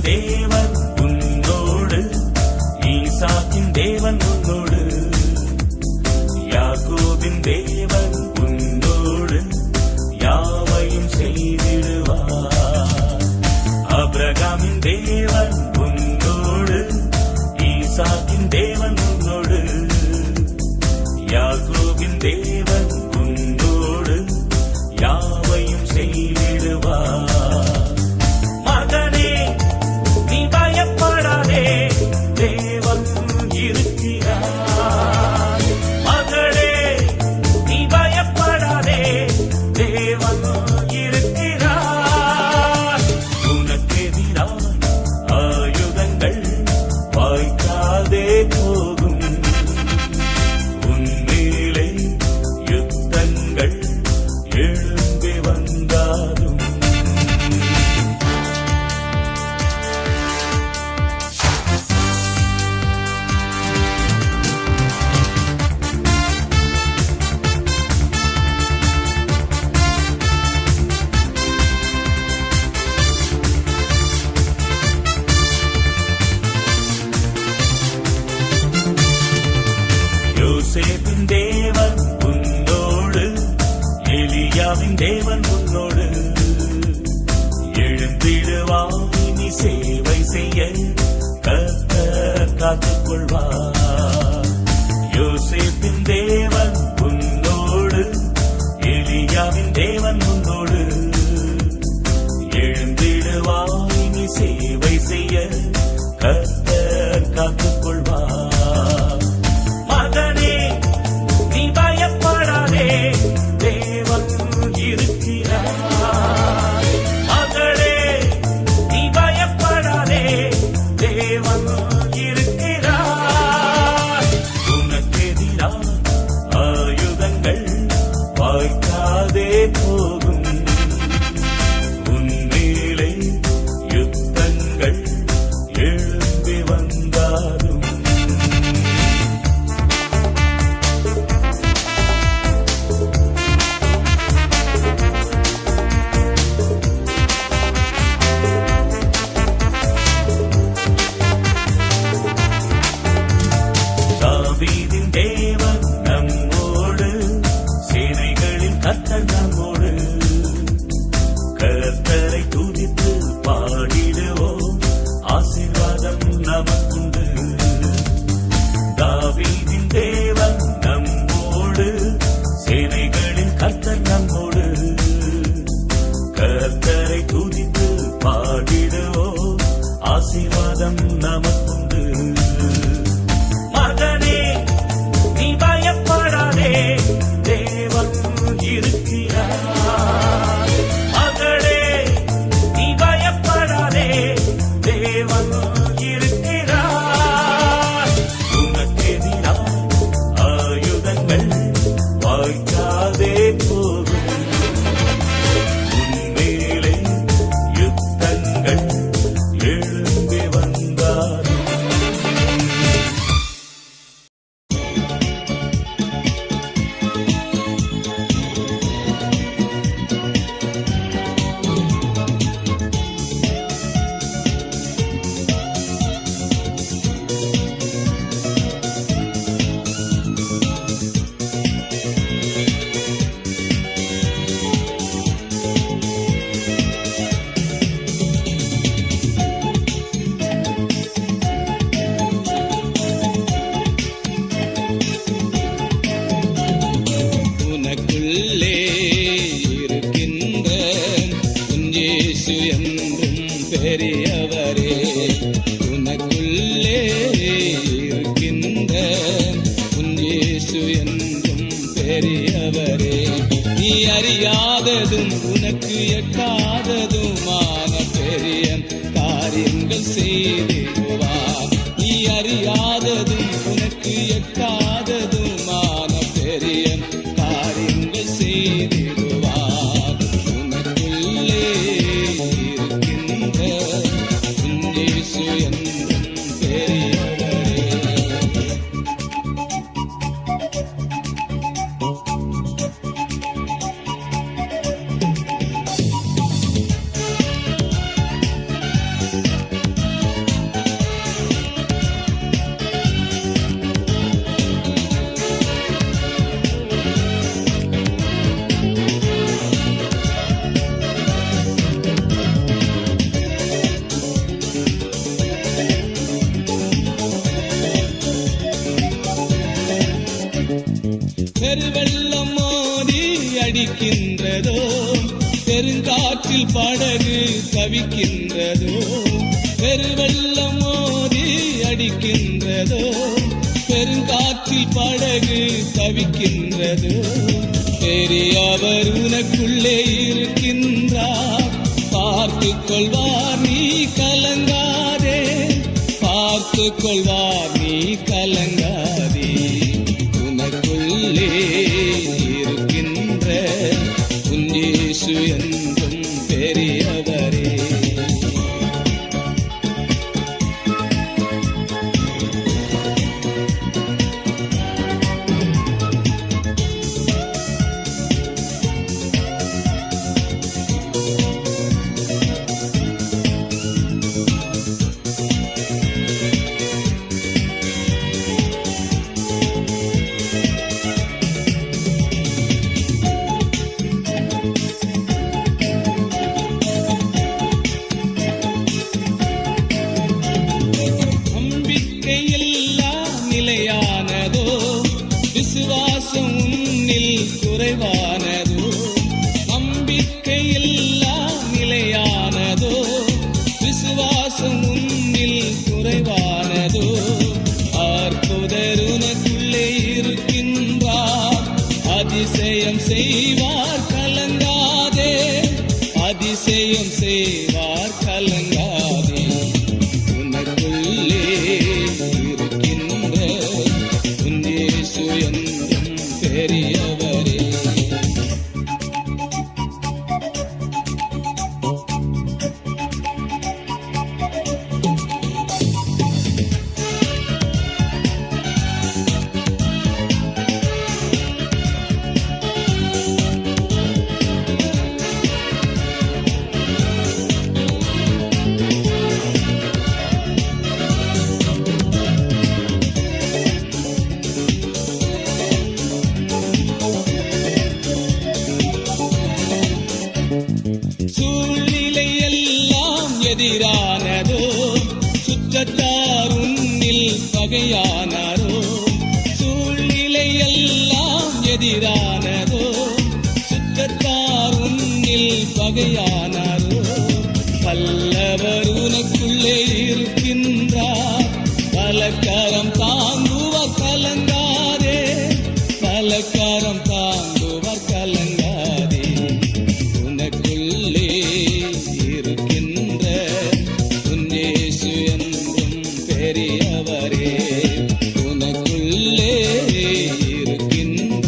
தேவன் உன்னோடு, ஈசாக்கின் தேவன் உன்னோடு, யாக்கோபின் தேவன் உன்னோடு, யாவையும் செய்திடுவார். ஆபிரகாமின் தேவன் உன்னோடு, ஈசாக்கின் தேவன் உன்னோடு, யாக்கோபின் தேவன் உன்னோடு, யாவையும் செய்திடுவார். மகனே நீ பயப்படாதே, தேவன் இருக்கிறார். மகளே நீ பயப்படாதே, தேவன் இருக்கிறார். உனக்கெதிரான ஆயுதங்கள் வாய்க்காதே போகும். உன்மேலே யுத்தங்கள் எழும்பி வந்தாலும் யோசேப்பின் தேவன் உன்னோடு, எலியாவின் தேவன் உன்னோடு, எழுந்திடுவாய் நீ சேவை செய்ய கர்த்தர் காத்துக் கொள்வார். யோசேப்பின் தேவன் உன்னோடு, எலியாவின் தேவன் உன்னோடு, எழுந்திடுவாய் நீ சேவை செய்ய கர்த்தர் காத்துக் கொள்வார். மகனே நீ பயப்படாதே, தேவன் இருக்கிறார். மகளே நீ பயப்படாதே, தேவன் இருக்கிறார். உனக்கெதிரான ஆயுதங்கள் வாய்க்காதே போகும். உன்மேலே யுத்தங்கள் எழும்பி வந்தாலும் தாவீதின் தேவன் நம்மோடு, சேனைகளின் கர்த்தர் நம்மோடு, கர்த்தரை துதித்து பாடிடுவோம், ஆசீர்வாதம் நமக்குண்டு. தாவீதின் தேவன் நம்மோடு, சேனைகளின் கர்த்தர் நம்மோடு, கர்த்தரை துதித்து பாடிடுவோம், ஆசீர்வாதம் நமக்குண்டு. மகனே நீ பயப்படாதே, தேவன் இருக்கிறார். மகளே நீ பயப்படாதே, தேவன் இருக்கிறார். உனக்கெதிரான ஆயுதங்கள் வாய்க்காதே போகும். உன்மேலே யுத்தங்கள் எழும்பி வந்தாலும் உனக்குள்ளே இருக்கின்ற உன் இயேசு என்றும் பெரியவரே. உனக்குள்ளே இருக்கின்ற உன் இயேசு என்றும் பெரியவரே. நீ அறியாததும் உனக்கு எட்டாததுமான பெரிய காரியங்கள் செய்திடுவார். நீ அறியாததும் உனக்கு எட்டாததுமான பெரிய காரியங்கள் செய்திடுவார். உனக்குள்ளே இருக்கின்ற உன் இயேசு என்றும் பெரியவரே. பெருவெள்ளம் மோதி அடிக்கின்றதோ, பெருங்காற்றில் படகு தவிக்கின்றதோ, பெருவெள்ளம் மோதி அடிக்கின்றதோ, பெருங்காற்றில் படகு தவிக்கின்றதோ, பெரியவர் உனக்குள்ளே இருக்கின்றார், பார்த்துக் கொள்வார் நீ கலங்காதே, பார்த்துக் கொள்வார் நீ கலங்காதே. உனக்குள்ளே இருக்கின்ற உன் இயேசு என்றும் பெரியவரே. நிலையானதோ, விசுவாசம் உன்னில் குறைவானதோ, நம்பிக்கையில்லா நிலையானதோ, விசுவாசம் உன்னில் குறைவானதோ, அற்புதர் உனக்குள்ளே இருக்கின்றார், அதிசயம் செய்வார் கலங்காதே, அதிசயம் செய்வார் கலங்காதே. உனக்குள்ளே இருக்கின்ற உன் இயேசு என்றும் பெரியவரே. சூழ்நிலை எல்லாம் எதிரானதோ, சுற்றத்தார் உன்னில் பகையானாரோ, சூழ்நிலை எல்லாம் எதிரானதோ, சுற்றத்தார் உன்னில் பகையானாரோ, வல்லவர் உனக்குள்ளே இருக்கின்றார், பலக்கரம் தாங்குவர் கலங்காதே, பலக்கரம் தாங்குவர் கலங்காதே. உனக்குள்ளே இருக்கின்ற உன் இயேசு என்றும் பெரியவரே. உனக்குள்ளே இருக்கின்ற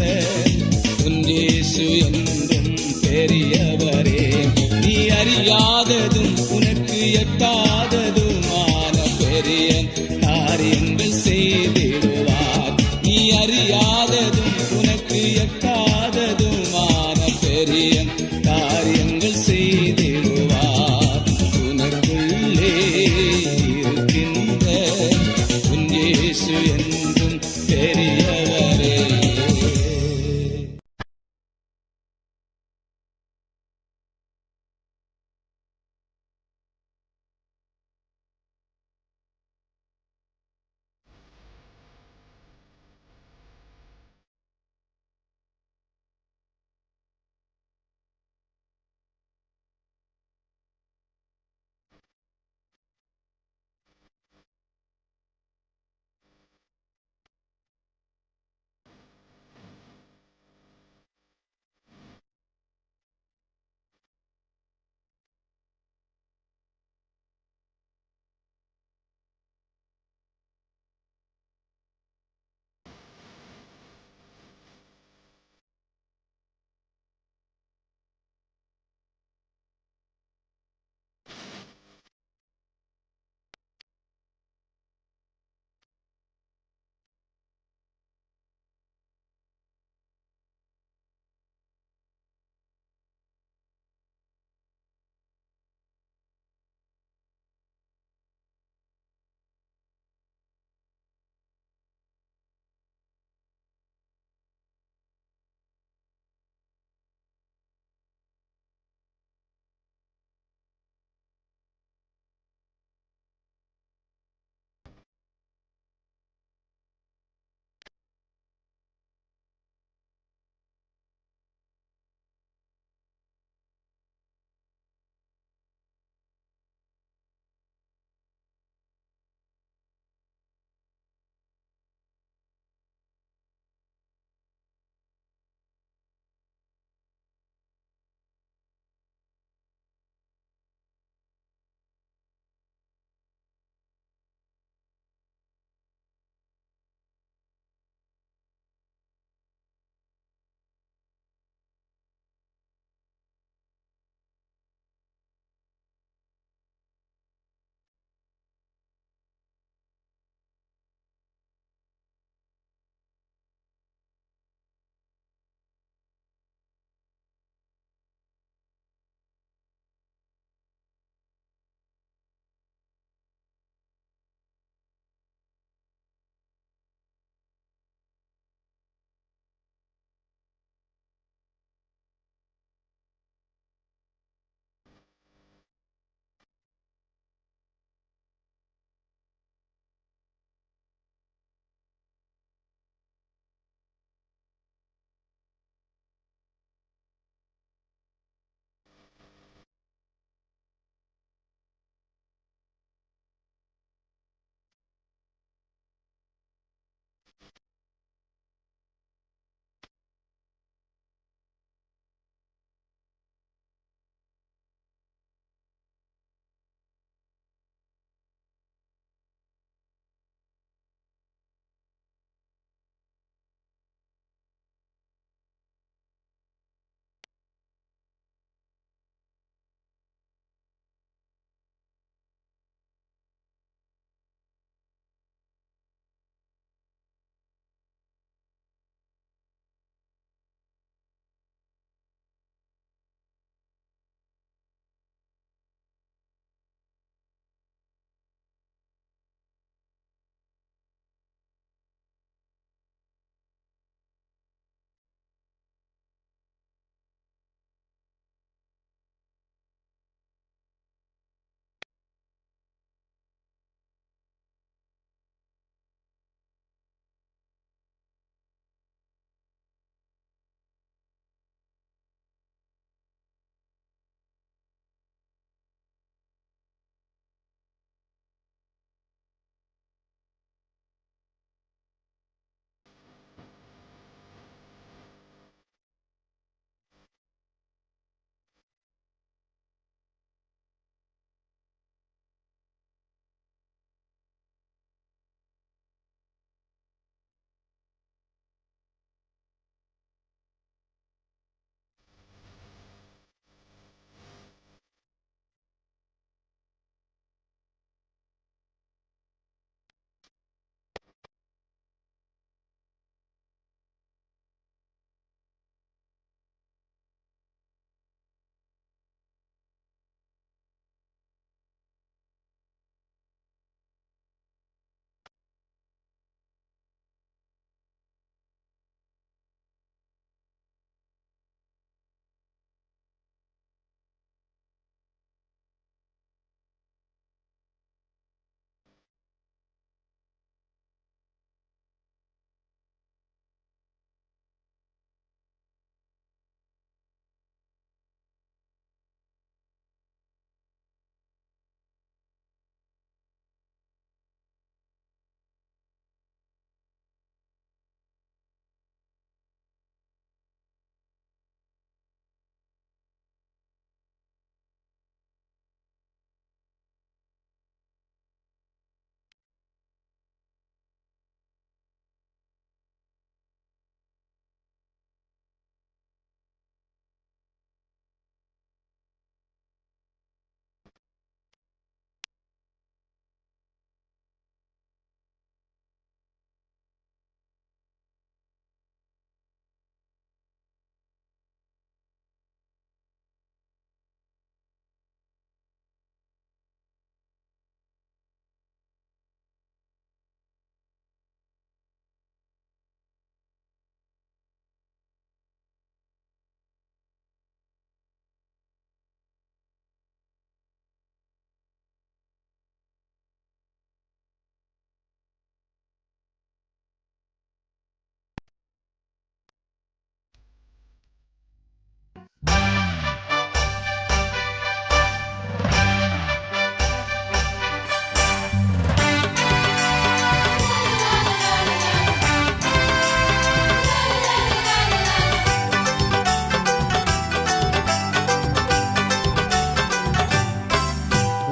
உன் இயேசு என்றும் பெரியவரே. நீ அறியாததும் உனக்கு எட்டாததுமான பெரிய காரியங்கள் செய்திடுவார். நீ அறியாததும் உனக்கு எட்டாததுமான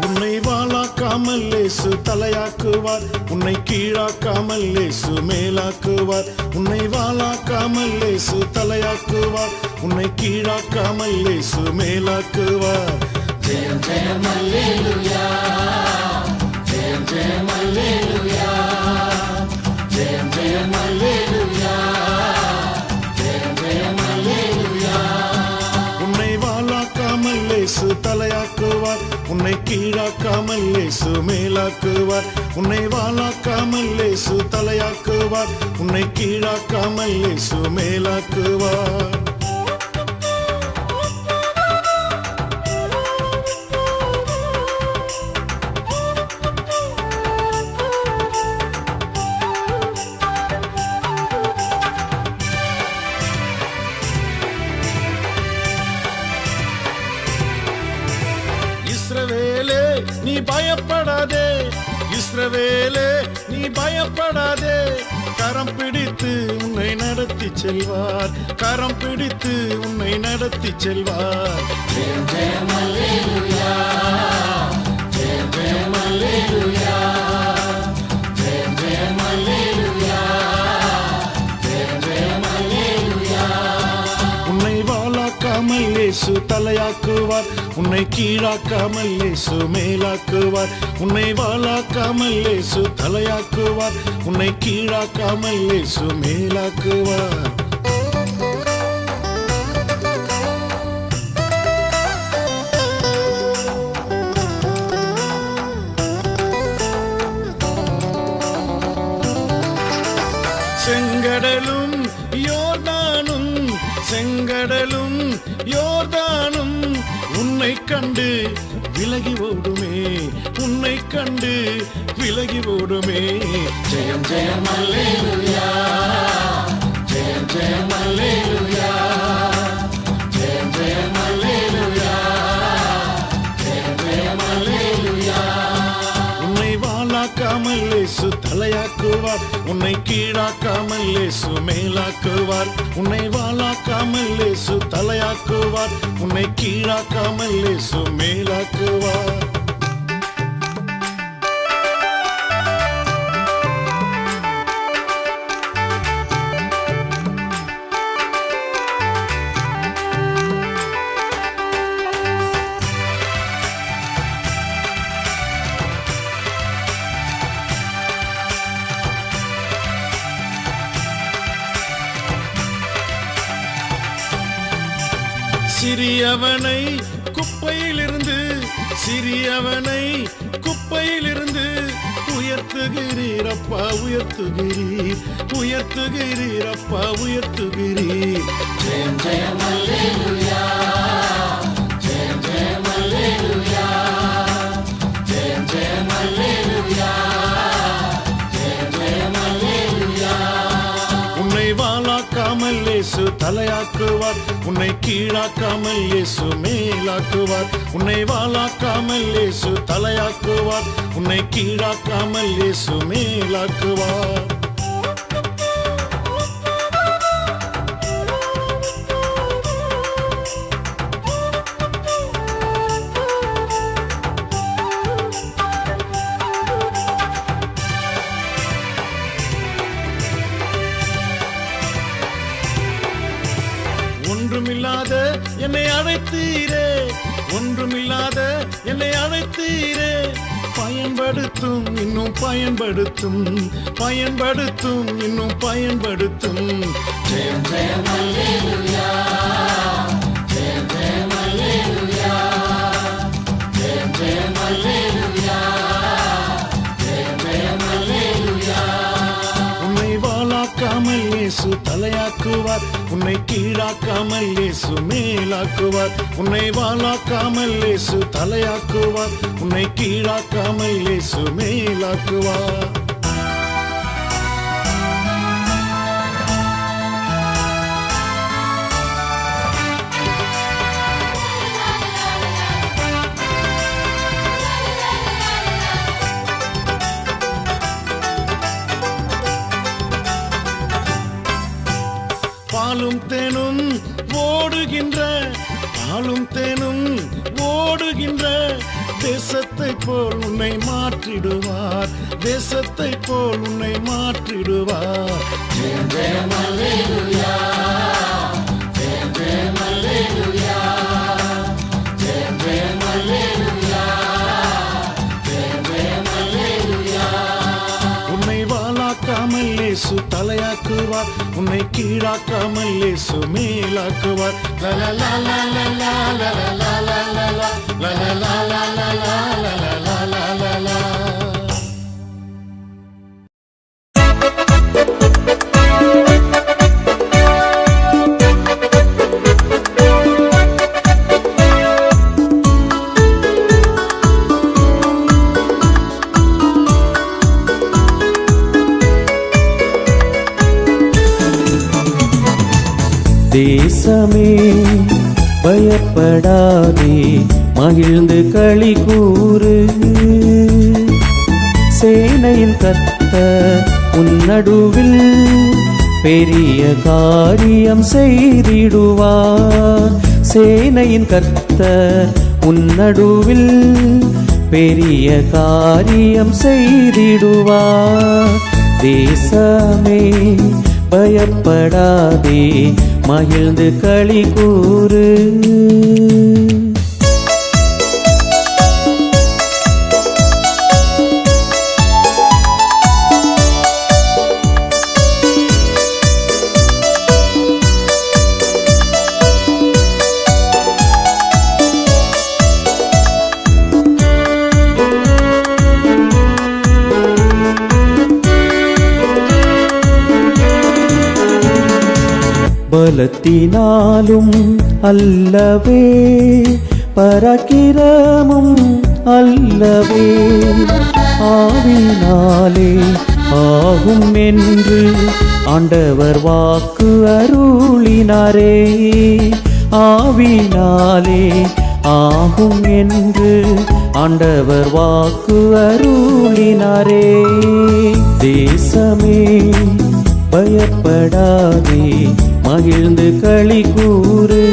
உன்னை வாழாக்காமல் லேசு தலையாக்குவார், உன்னை கீழாக்காமல் லேசு மேலாக்குவார். உன்னை வாழாக்காமல் லேசு தலையாக்குவார், உன்னை கீழாக்காமல் லேசு மேலாக்குவார். ஜெயம் ஜெயம் அல்லேலூயா, ஜெயம் ஜெயம் அல்லேலூயா, ஜெயம் ஜெயம் அல்லேலூயா, ஜெயம் ஜெயம் அல்லேலூயா. உன்னை வாழாக்காமல் லேசு தலையாக்குவார், உன்னை கீழாக்காமல் லேசு மேலாக்குவார். உன்னை வாழாக்காமல் லேசு தலையாக்குவார், உன்னை கீழாக்காமல் லேசு மேலாக்குவார். இஸ்ரவேலே நீ பயப்படாதே, இஸ்ரவேலே நீ பயப்படாதே. கரம் பிடித்து உன்னை நடத்தி செல்வார், கரம் பிடித்து உன்னை நடத்தி செல்வார். ஜெயம் ஜெயம் அல்லேலூயா, ஜெயம் ஜெயம் அல்லேலூயா, ஜெயம் ஜெயம் அல்லேலூயா, ஜெயம் ஜெயம் அல்லேலூயா. உன்னை வாழாக்காமல் லேசு தலையாக்குவார், உன்னை கீழாக்காமல் லேசு மேலாக்குவார். உன்னை வாழாக்காமல் லேசு தலையாக்குவார், உன்னை கீழாக்காமல் லேசு மேலாக்குவார். செங்கடலும் யோர்தானும், செங்கடலும் யோர்தானும் உன்னை கண்டு விலகி ஓடுமே, உன்னை கண்டு விலகி ஓடுமே. ஜெயம் ஜெயம் அல்லேலூயா, ஜெயம் ஜெயம் அல்லேலூயா, ஜெயம் ஜெயம் அல்லேலூயா, ஜெயம் ஜெயம் அல்லேலூயா. உன்னை வாழாக்காமல் லேசு தலையாக்குவார், உன்னை கீழாக்காமல் லேசு மேலாக்குவார். உன்னை வாழாக்காமல் லேசு தலையாக்குவார், உன்னை கீழாக்காமல் லேசு மேலாக்குவார். சிறியவனை குப்பையிலிருந்து, சிறியவனை குப்பையிலிருந்து உயர்த்துகிறீர் அப்பா, உயர்த்துகிறீர், உயர்த்துகிறீர் அப்பா, உயர்த்துகிறீர். ஜெயம் ஜெயம் அல்லேலூயா, ஜெயம் ஜெயம் அல்லேலூயா, ஜெயம் ஜெயம் அல்லேலூயா, ஜெயம் ஜெயம் அல்லேலூயா. உன்னை வாழாக்காமல் லேசு தலையாக்குவார், உன்னை கீழாக்காமல் லேசு மேலாக்குவார். உன்னை வாழாக்காமல் லேசு தலையாக்குவார், உன்னை கீழாக்காமல் லேசு மேலாக்குவார். ஒன்றுமில்லாத என்னை அழைத்தீரே, ஒன்றுமில்லாத என்னை அழைத்தீரே. பயன்படுத்தும் இன்னும் பயன்படுத்தும், பயன்படுத்தும் இன்னும் பயன்படுத்தும். ஜெயம் ஜெயம் அல்லேலூயா, ஜெயம் ஜெயம் அல்லேலூயா, ஜெயம் ஜெயம் அல்லேலூயா, ஜெயம் ஜெயம் அல்லேலூயா. உன்னை வாழாக்காமல் இயேசு தலையாக்குவார், உன்னை கீழாக்காமல் இயேசு மேலாக்குவார். உன்னை வாழாக்காமல் இயேசு தலையாக்குவார், உன்னை கீழாக்காமல் இயேசு மேலாக்குவார். ஓடுகின்ற பாலும் தேனும் ஓடுகின்ற தேசத்தை போல் உன்னை மாற்றிடுவார், தேசத்தை போல் உன்னை மாற்றிடுவார். ஜெயம் ஜெயம் அல்லேலூயா, ஜெயம் ஜெயம் அல்லேலூயா, ஜெயம் ஜெயம் அல்லேலூயா, ஜெயம் ஜெயம் அல்லேலூயா. உன்னை வாளாக்காமல் இயேசு தலையாக்குவார், உன்னை கீழாக்காமல் இயேசு மேலாக்குவார். லலலா லலலா லலலா லலலா லலலா லலலா லலலா லலலா. தேசமே பயப்படாதே, மகிழ்ந்து களி கூறு. சேனையின் கர்த்தர் உன் நடுவில் பெரிய காரியம் செய்திடுவார். சேனையின் கர்த்தர் உன் நடுவில் பெரிய காரியம் செய்திடுவார். தேசமே பயப்படாதே, மகிழ்ந்து களி கூறு. பலத்தினாலும் அல்லவே, பராக்கிரமும் அல்லவே, ஆவினாலே ஆகும் என்று ஆண்டவர் வாக்கு அருளினாரே. ஆவினாலே ஆகும் என்று ஆண்டவர் வாக்கு அருளினாரே. தேசமே பயப்படாதே, மகிழ்ந்து களி கூறு.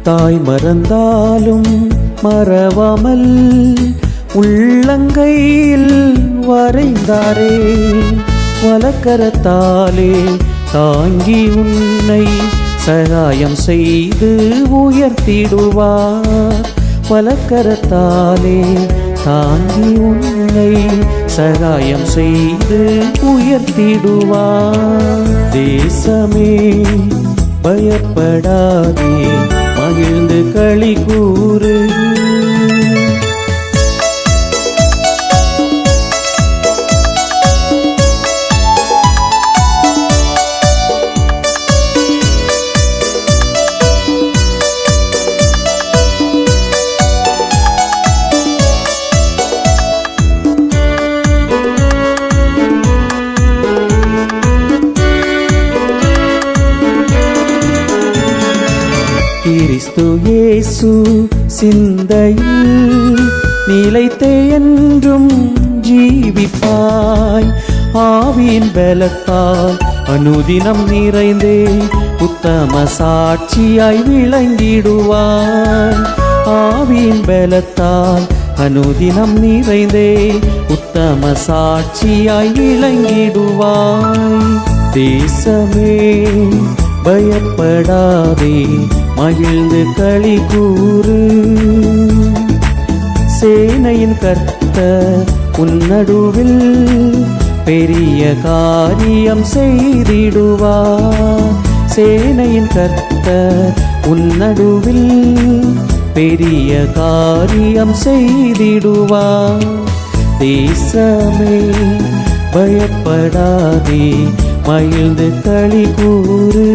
தாய் மறந்தாலும் மறவாமல் உள்ளங்கையில் வரைந்தாரே. வலக்கரத்தாலே தாங்கி உன்னை சகாயம் செய்து உயர்த்திடுவார். வலக்கரத்தாலே தாங்கி உன்னை சகாயம் செய்து உயர்த்திடுவார். தேசமே பயப்படாதே, மகிழ்ந்து களி கூறு. கிறிஸ்து இயேசு சிந்தையில் நிலைத்தே என்றும் ஜீவிப்பாய். ஆவியின் பலத்தால் அனுதினம் நிறைந்தே உத்தம சாட்சியாய் விளங்கிடுவாய். ஆவியின் பலத்தால் அனுதினம் நிறைந்தே உத்தம சாட்சியாய் விளங்கிடுவாய். தேசமே பயப்படாதே, மகிழ்ந்து களி கூறு. சேனையின் கர்த்தர் உன் நடுவில் பெரிய காரியம் செய்திடுவார். சேனையின் கர்த்தர் உன் நடுவில் பெரிய காரியம் செய்திடுவார். தேசமே பயப்படாதே, மகிழ்ந்து களி கூறு.